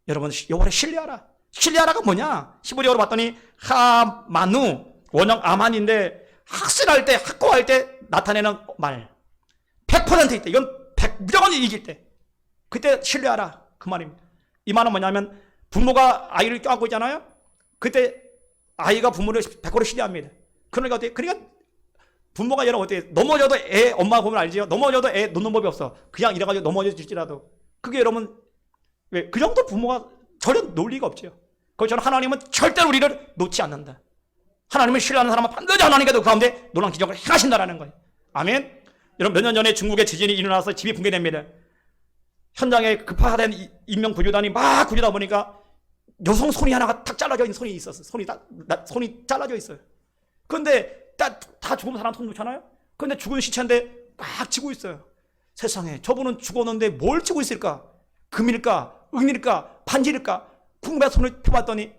여러분 여호와를 신뢰하라. 신뢰하라가 뭐냐? 히브리어로 봤더니 하마누 원형 아만인데 학습할 때 학고할 때 나타내는 말 100% 있다. 이건 무조건 이길 때 그때 신뢰하라 그 말입니다. 이 말은 뭐냐면 부모가 아이를 껴안고 있잖아요. 그때 아이가 부모를 100% 신뢰합니다. 그러니까 어때? 그러니까 부모가 얘는 어때? 넘어져도 애 엄마 보면 알지요. 넘어져도 애 놓는 법이 없어. 그냥 이래가지고 넘어질지라도 그게 여러분 왜 그 정도 부모가 전혀 놀 리가 없죠. 그것처럼 하나님은 절대로 우리를 놓지 않는다. 하나님을 신뢰하는 사람은 반드시 하나님께서 그 가운데 놀라운 기적을 행하신다라는 거예요. 아멘. 여러분 몇 년 전에 중국에 지진이 일어나서 집이 붕괴됩니다. 현장에 급파된 인명 구조단이 막 구조다 보니까 여성 손이 하나가 탁 잘라져 있는 손이 있었어. 손이 잘라져 있어요. 그런데 다 죽은 사람 손 놓잖아요. 그런데 죽은 시체인데 막 쥐고 있어요. 세상에 저분은 죽었는데 뭘 쥐고 있을까? 금일까? 은일까? 반지일까? 궁금해 손을 펴봤더니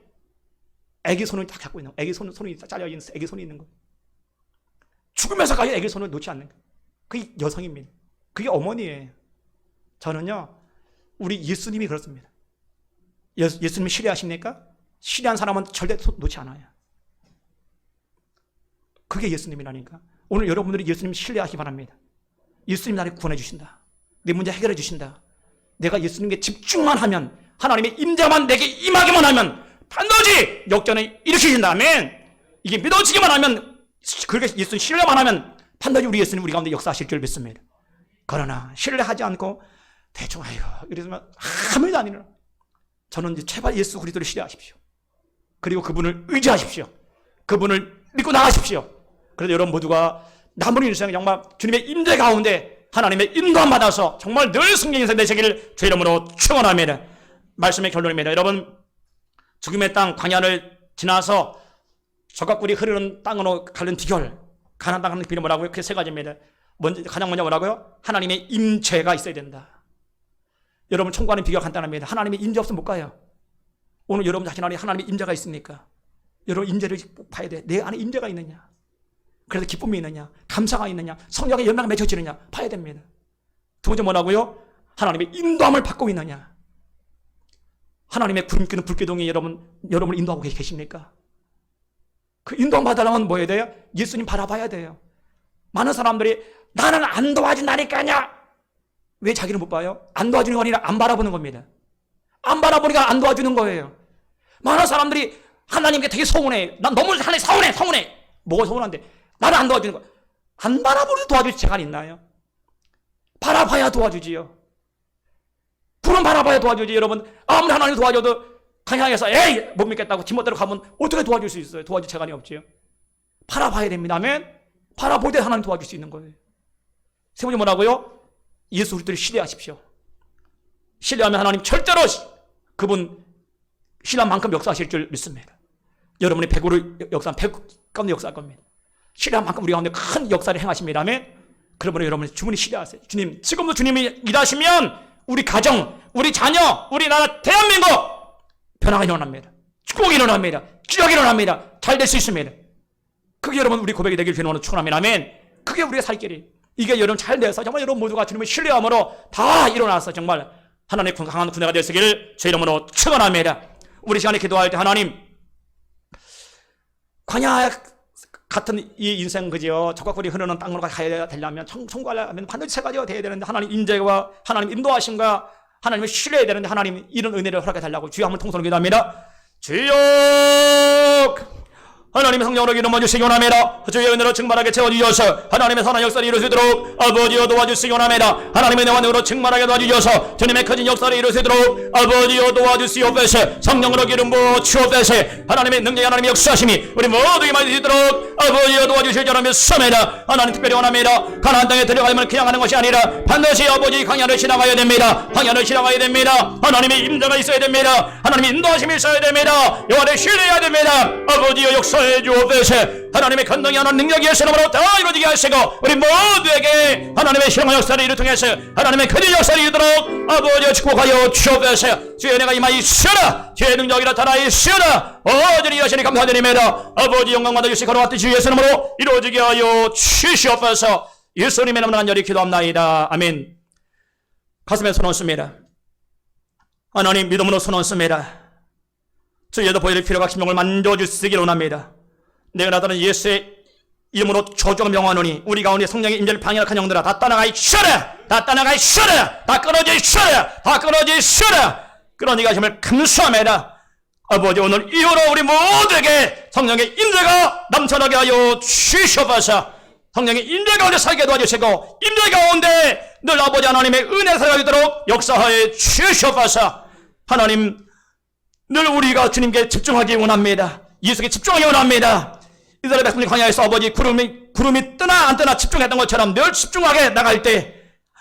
애기 손을 딱 잡고 있는 거예요. 애기 손이 잘려 있는 애기 손이 있는 거예요. 죽으면서까지 애기 손을 놓지 않는 거예요. 그게 여성입니다. 그게 어머니예요. 저는요 우리 예수님이 그렇습니다. 예수님이 신뢰하십니까? 신뢰한 사람은 절대 놓지 않아요. 그게 예수님이라니까. 오늘 여러분들이 예수님 신뢰하시기 바랍니다. 예수님 나를 구원해 주신다. 내 문제 해결해 주신다. 내가 예수님께 집중만 하면 하나님의 임재만 내게 임하기만 하면 반드시 역전을 일으키신다. 아멘. 이게 믿어지기만 하면 그렇게 예수님 신뢰만 하면 반드시 우리 예수님 우리 가운데 역사하실 줄 믿습니다. 그러나 신뢰하지 않고 대충 아이고 이러면 아무 일도 안 일어나. 저는 이제 제발 예수 그리스도를 신뢰하십시오. 그리고 그분을 의지하십시오. 그분을 믿고 나가십시오. 그래서 여러분 모두가 남은 인생 정말 주님의 임재 가운데 하나님의 인도함 받아서 정말 늘 승리의 인생 되시기를 주의 이름으로 축원합니다. 말씀의 결론입니다. 여러분 죽음의 땅 광야를 지나서 적각꿀이 흐르는 땅으로 가는 비결 가나안 땅 가는 비결이 뭐라고요? 그게 세 가지입니다. 가장 먼저 뭐라고요? 하나님의 임재가 있어야 된다. 여러분 청구하는 비결 간단합니다. 하나님의 임재 없으면 못 가요. 오늘 여러분 자신 안에 하나님의 임재가 있습니까? 여러분 임재를 꼭 봐야 돼. 내 안에 임재가 있느냐? 그래서 기쁨이 있느냐? 감사가 있느냐? 성령의 열매가 맺혀지느냐? 봐야 됩니다. 두 번째 뭐라고요? 하나님의 인도함을 받고 있느냐? 하나님의 구름 끄는 불기둥이 여러분을 인도하고 계십니까? 그 인도함 받으려면 뭐 해야 돼요? 예수님 바라봐야 돼요. 많은 사람들이 나는 안 도와준다니까냐? 왜 자기를 못 봐요? 안 도와주는 거 아니라 안 바라보는 겁니다. 안 바라보니까 안 도와주는 거예요. 많은 사람들이 하나님께 되게 서운해. 난 너무 하나님 서운해. 뭐가 서운한데? 나를 안 도와주는 거. 안 바라보는 도와줄 재간이 있나요? 바라봐야 도와주지요. 구름 바라봐야 도와주지. 여러분 아무리 하나님 도와줘도 강향해서 에이 못 믿겠다고 지멋대로 가면 어떻게 도와줄 수 있어요? 도와줄 재간이 없지요. 바라봐야 됩니다. 아멘. 바라볼 때 하나님 도와줄 수 있는 거예요. 세 번째 뭐라고요? 예수 그리스도를 신뢰하십시오. 신뢰하면 하나님 절대로 그분 신뢰한 만큼 역사하실 줄 믿습니다. 여러분이 100으로 역사한 100 가운데 역사할 겁니다. 신뢰한 만큼 우리 가운데 큰 역사를 행하십니다. 아멘. 그러므로 여러분이 주님을 신뢰하세요. 주님 지금도 주님이 일하시면 우리 가정, 우리 자녀, 우리 나라 대한민국 변화가 일어납니다. 축복이 일어납니다. 기적이 일어납니다. 잘 될 수 있습니다. 그게 여러분 우리 고백이 되길 주님으로 축원합니다. 아멘. 그게 우리의 살 길이. 이게 여러분 잘 돼서 정말 여러분 모두가 주님을 신뢰함으로 다 일어나서 정말 하나님의 강한 군대가 되시기를 제 이름으로 축원합니다. 우리 시간에 기도할 때 하나님, 광야 같은 이 인생 그지요, 적각불이 흐르는 땅으로 가야 되려면, 청구하려면 반드시 세 가지가 되어야 되는데, 하나님 인재와 하나님 인도하심과 하나님을 신뢰해야 되는데, 하나님 이런 은혜를 허락해 달라고 주여 한번 통성으로 기도합니다. 주여, 하나님의 성령으로 기름 부어주시기 원합니다. 주의 은혜로 충만하게 채워주셔서 하나님의 선한 역사를 이루시도록 아버지여 도와주시기 원합니다. 하나님의 내원으로 충만하게 도와주셔서 주님의 커진 역사를 이루시도록 아버지여 도와주시옵소서. 성령으로 기름 부어주옵소서. 하나님의 능력이 하나님의 역사심이 우리 모두에게 많이 되도록 아버지여 도와주실 줄 믿습니다. 하나님 특별히 원합니다. 가나안 땅에 들어가면 그냥 하는 것이 아니라 반드시 아버지 광야를 지나가야 됩니다. 광야를 지나가야 됩니다. 하나님의 임재가 있어야 됩니다. 하나님의 인도하심이 있어야 됩니다. 여호와를 신뢰해야 됩니다. 아버지여 역사해 주옵소서. 하나님의 권능이 하나님 능력이 하시는으로 다 이루어지게 하시고 우리 모두에게 하나님의 신앙의 역사를 이루 통해서 하나님의 크신 역사를 이루도록 아버지여 축복하여 주옵소서. 주의 은혜가 임하이시오라. 주의 능력이 나타나이시오라. 어전히 여신이 감사드립니다. 아버지 영광 받아주시 거룩한 뜻이 주의 이름으로 이루어지게 하여 주시옵소서. 예수님의 이름으로 간절히 기도합나이다. 아멘. 가슴에 손 얹습니다. 하나님 믿음으로 손 얹습니다. 주에도 보여줄 필요가 심령을 만져주시기를 원합니다. 내가 나타난 예수의 이름으로 조주가 명하노니 우리 가운데 성령의 임재를 방해한 영들아 다 떠나가이시오라. 다 떠나가이시오라. 다 끊어지시오라. 다 끊어지시오라. 끊어지게 하심을 감사합니다. 아버지 오늘 이후로 우리 모두에게 성령의 임재가 넘쳐나게 하여 주시옵소서. 성령의 임재 가운데 살게 도와주시고 임재 가운데 늘 아버지 하나님의 은혜가 살아가도록 역사하여 주시옵소서. 하나님 늘 우리가 주님께 집중하기 원합니다. 예수께 집중하기 원합니다. 이스라엘 백성들 광야에서 아버지 구름이 뜨나 안 뜨나 집중했던 것처럼 늘 집중하게 나갈 때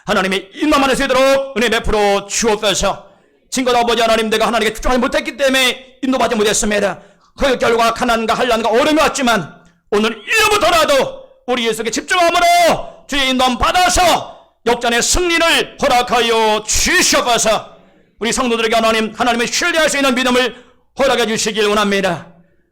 하나님의 인도만 하시도록 은혜 베풀어 주옵소서. 친구 아버지 하나님 내가 하나님께 집중하지 못했기 때문에 인도받지 못했습니다. 그 결과 가난과 한란과 어려움이 왔지만 오늘 이후부터라도 우리 예수께 집중함으로 주의 인도함 받아서 역전의 승리를 허락하여 주시옵소서. 우리 성도들에게 하나님을 신뢰할 수 있는 믿음을 허락해 주시길 원합니다.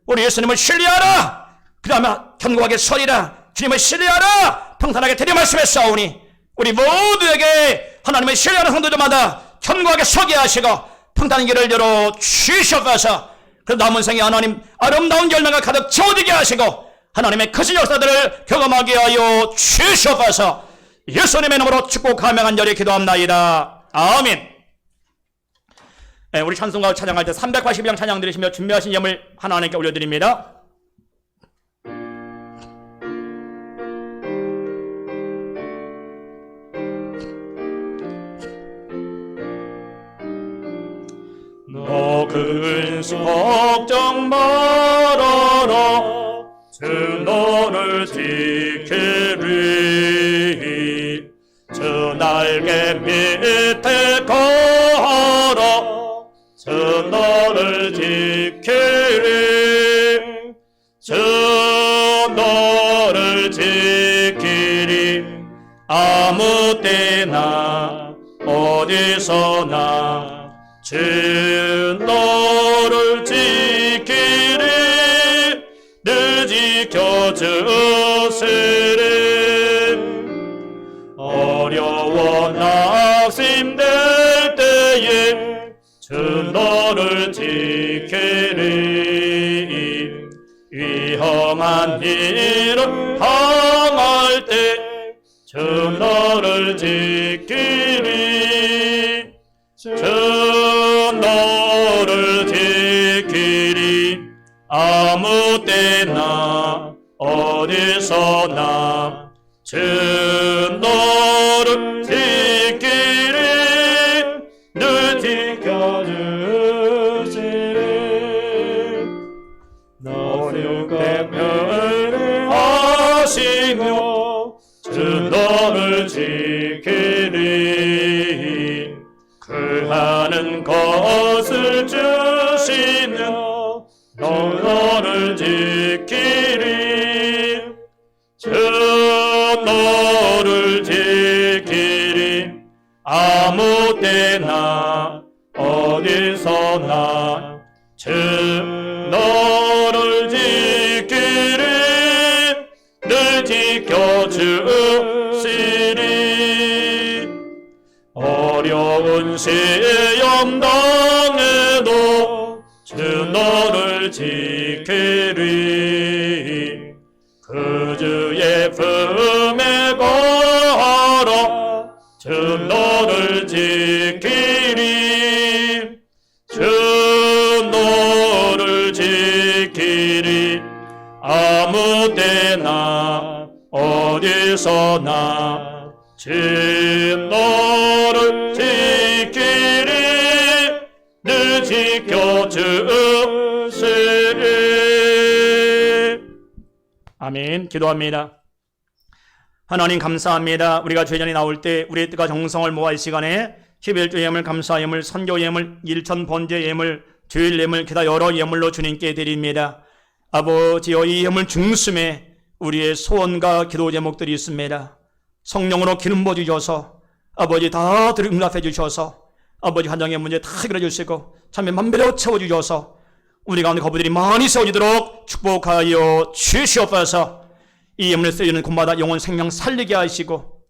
우리 예수님을 신뢰하라. 그 다음에 견고하게 서리라. 주님을 신뢰하라. 평탄하게 드려 말씀했사오니 우리 모두에게 하나님을 신뢰하는 성도들마다 견고하게 서게 하시고 평탄한 길을 열어 주시옵소서. 그 남은 생에 하나님 아름다운 열매가 가득 채워지게 하시고 하나님의 크신 역사들을 경험하게 하여 주시옵소서. 예수님의 이름으로 축복하며 간절히 기도합나이다. 아멘. 네, 우리 찬송가 찬양할 때 382장 찬양 드리시며 준비하신 예물 하나님께 올려드립니다. 너 근심 걱정 말아라. 주 너를 지키리. 주 날개 밑에 걸어 주 너를 지키리. 주 너를 지키리. 아무 때나 어디서나 주 너를 지키리. 늘 지켜주시리. 어려워 낙심될 때에 주 너를 지키리. 위험한 일을 당할 때 주 너를 지키리. 주 너를 지키리. 아무 때나 어디서나 주 너를 지키리. 늘 지켜주시리. 너를 배편하시며 주 너를 지키리. 그 하는 것을 주시며 너를 지키리. 주 너를 지키리. 아무 때나 어디서나 지켜주시니 어려운 시험 당해도 주 너를 지키리 그 주의 품에 걸어 주 너를 지키리 주 너를 지키리 아무 때나 어디서나 주 너를 지키리 늘 지켜주시리. 아멘. 기도합니다. 하나님 감사합니다. 우리가 죄전에 나올 때 우리의 뜻과 정성을 모아 이 시간에 11조 예물, 감사 예물, 선교 예물, 일천 번제 예물, 주일 예물, 기타 여러 예물로 주님께 드립니다. 아버지여, 이 예물 중심에 우리의 소원과 기도 제목들이 있습니다. 성령으로 기름 부어주셔서 아버지 다 응답해 주셔서 아버지 환장의 문제 다 해결해 주시고 참에 만배로 채워주셔서 우리 가운데 거부들이 많이 세워지도록 축복하여 주시옵소서. 이 예물에 쓰이는 곳마다 영혼 생명 살리게 하시고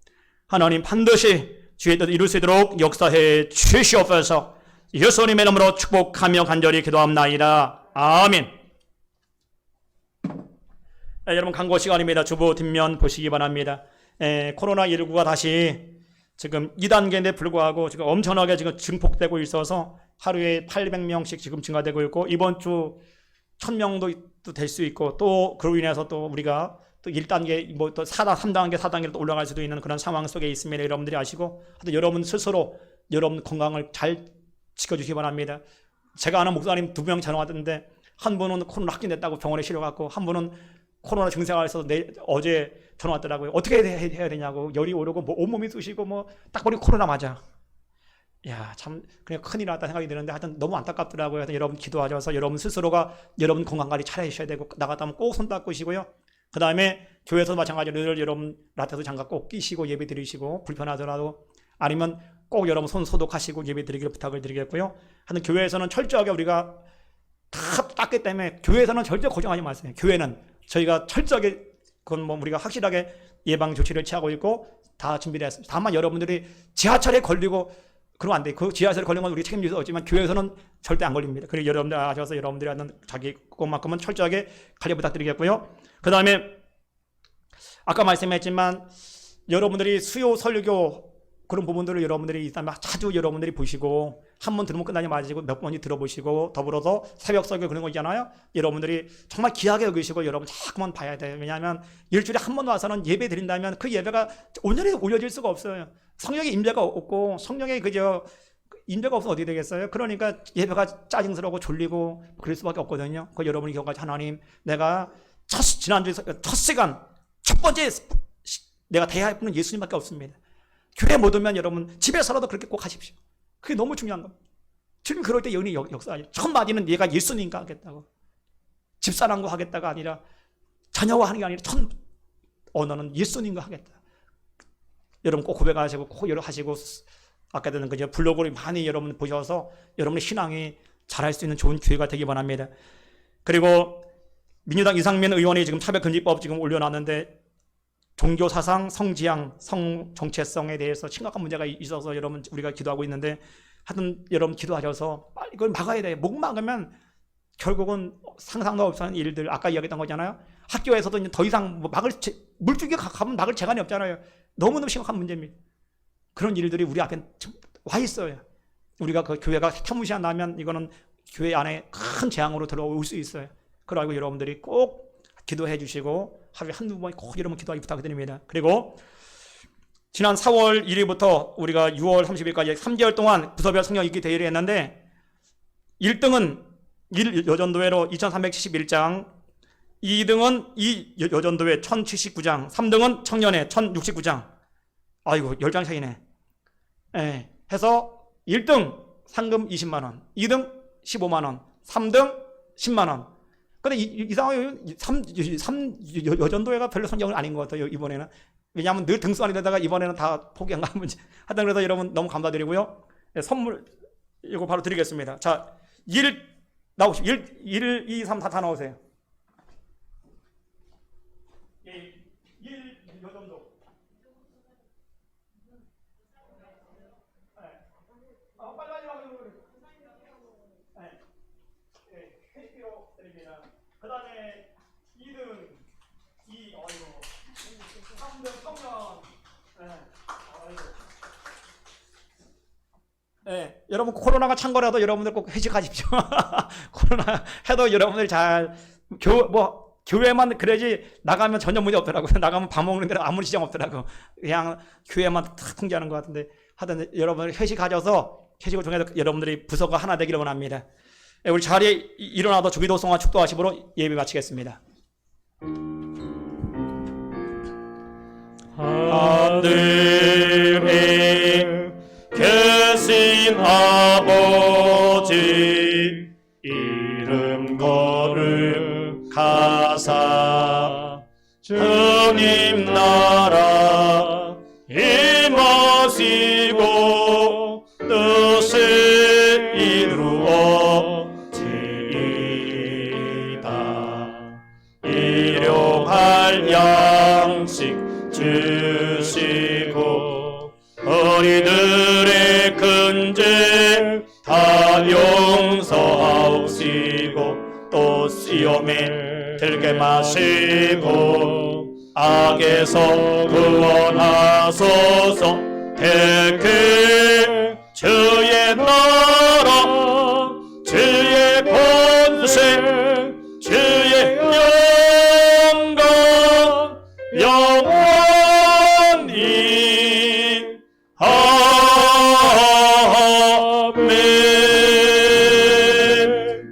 하나님 반드시 주의 뜻을 이룰 수 있도록 역사해 주시옵소서. 예수님의 이름으로 축복하며 간절히 기도합나이다. 아멘. 여러분 광고 시간입니다. 주보 뒷면 보시기 바랍니다. 코로나19가 다시 지금 2단계인데 불구하고 지금 엄청나게 지금 증폭되고 있어서 하루에 800명씩 지금 증가되고 있고 이번 주 1000명도 될 수 있고 또 그로 인해서 또 우리가 또 1단계 뭐 또 3단계 4단계로 또 올라갈 수도 있는 그런 상황 속에 있습니다. 여러분들이 아시고 하여튼 여러분 스스로 여러분 건강을 잘 지켜주시기 바랍니다. 제가 아는 목사님 2명 전화 왔는데 한 분은 코로나 확진됐다고 병원에 실려갔고 한 분은 코로나 증세가 있어서 어제 전화 왔더라고요. 어떻게 해야 되냐고. 열이 오르고 뭐 온몸이 쑤시고 뭐 딱 보니 코로나 맞아. 야, 참 그냥 큰일 났다 생각이 드는데 하여튼 너무 안타깝더라고요. 하여튼 여러분 기도하셔서 여러분 스스로가 여러분 건강관리 잘 해주셔야 되고 나갔다 하면 꼭 손 닦으시고요. 그 다음에 교회에서 마찬가지로 늘 여러분 라테도 장갑 꼭 끼시고 예배 드리시고 불편하더라도 아니면 꼭 여러분 손 소독하시고 예배 드리기를 부탁을 드리겠고요. 하여튼 교회에서는 철저하게 우리가 다 닦기 때문에 교회에서는 절대 걱정하지 마세요. 교회는 저희가 철저하게 그건 뭐 우리가 확실하게 예방 조치를 취하고 있고 다 준비를 했습니다. 다만 여러분들이 지하철에 걸리고 그러면 안 돼요. 그 지하철에 걸린 건 우리 책임질 수 없지만 교회에서는 절대 안 걸립니다. 그리고 여러분들 아셔서 여러분들이 하는 자기 것만큼은 철저하게 관리 부탁드리겠고요. 그 다음에 아까 말씀했지만 여러분들이 수요 설교 그런 부분들을 여러분들이 있다면 자주 여러분들이 보시고 한 번 들으면 끝나지 마시고 몇 번이 들어보시고 더불어서 새벽 설교 그런 거 있잖아요. 여러분들이 정말 귀하게 여기시고 여러분 자꾸만 봐야 돼요. 왜냐하면 일주일에 한 번 와서는 예배 드린다면 그 예배가 온전히 올려질 수가 없어요. 성령의 임재가 없고 성령의 임재가 없으면 어떻게 되겠어요? 그러니까 예배가 짜증스러워 졸리고 그럴 수밖에 없거든요. 그 여러분이 경까지 하나님 내가 지난주에 첫 시간 첫 번째 내가 대해야 할 분은 예수님밖에 없습니다. 교회 못 오면 여러분 집에서라도 그렇게 꼭 하십시오. 그게 너무 중요한 겁니다. 지금 그럴 때 영이 역사하죠. 첫 마디는 얘가 예수님과 하겠다고 집사람과 하겠다가 아니라 자녀와 하는 게 아니라 첫 언어는 예수님과 하겠다. 여러분 꼭 고백하시고 꼭 하시고 아까 전에 그 블로그를 많이 여러분 보셔서 여러분의 신앙이 잘할 수 있는 좋은 기회가 되기 바랍니다. 그리고 민주당 이상민 의원이 지금 차별금지법 지금 올려놨는데 종교 사상, 성지향, 성 정체성에 대해서 심각한 문제가 있어서 여러분 우리가 기도하고 있는데 하여튼 여러분 기도하셔서 빨리 이걸 막아야 돼요. 못 막으면 결국은 상상도 없는 일들 아까 이야기했던 거잖아요. 학교에서도 이제 더 이상 뭐 물줄기 가면 막을 재간이 없잖아요. 너무너무 심각한 문제입니다. 그런 일들이 우리 앞에 와 있어요. 우리가 그 교회가 터무시한다면 이거는 교회 안에 큰 재앙으로 들어올 수 있어요. 그러고 여러분들이 꼭 기도해 주시고 하루에 한두 번 꼭 여러분 기도하기 부탁드립니다. 그리고 지난 4월 1일부터 우리가 6월 30일까지 3개월 동안 부서별 성령 읽기 대회를 했는데 1등은 1여전도회로 2371장, 2등은 2여전도회 1079장, 3등은 청년회 1069장. 아이고 10장 차이네. 예, 해서 1등 상금 20만 원, 2등 15만 원, 3등 10만 원. 근데 이 상황에 3여전도회가 별로 성경은 아닌 것 같아요. 이번에는. 왜냐하면 늘 등수안이 되다가 이번에는 다 포기한 거 하면 하여튼 그래서 여러분 너무 감사드리고요. 네, 선물 이거 바로 드리겠습니다. 자, 1 나오시오. 1, 2, 3 다 나오세요. 1 예, 여러분 코로나가 찬 거라도 여러분들 꼭 회식하십시오. 코로나 해도 여러분들 잘 교회만 그래야지 나가면 전혀 문제 없더라고요. 나가면 밥 먹는 데는 아무리 지장 없더라고. 그냥 교회만 탁 통제하는 것 같은데 하여튼 여러분들 회식하셔서 회식을 통해서 여러분들이 부서가 하나 되기를 원합니다. 예, 우리 자리에 일어나도 주기도성화 축도하심으로 예배 마치겠습니다. 하늘에 계신 아버지 이름 거룩하사 주님 나라 임하시고 뜻을 이루어지이다. 일용할 양식 주시고 어린들의 근죄 다 용서하시고 또 시험에 들게 마시고 악에서 구원하소서. 택해 주의 나라 주의 권세 주의 영광 영원히 아멘.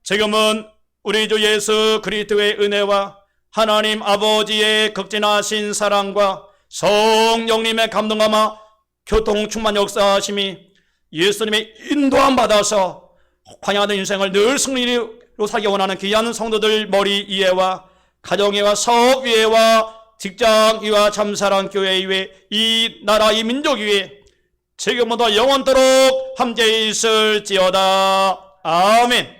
지금은 우리 주 예수 그리스도의 은혜와 하나님 아버지의 극진하신 사랑과 성령님의 감동함과 교통 충만 역사하심이 예수님의 인도함 받아서 광야된 인생을 늘 승리로 살기 원하는 귀한 성도들 머리 위에와 가정 위에와 사업 위에와 직장 위와 참사랑 교회 위에 이 나라 이 민족 위에 지금부터 영원토록 함께 있을지어다. 아멘.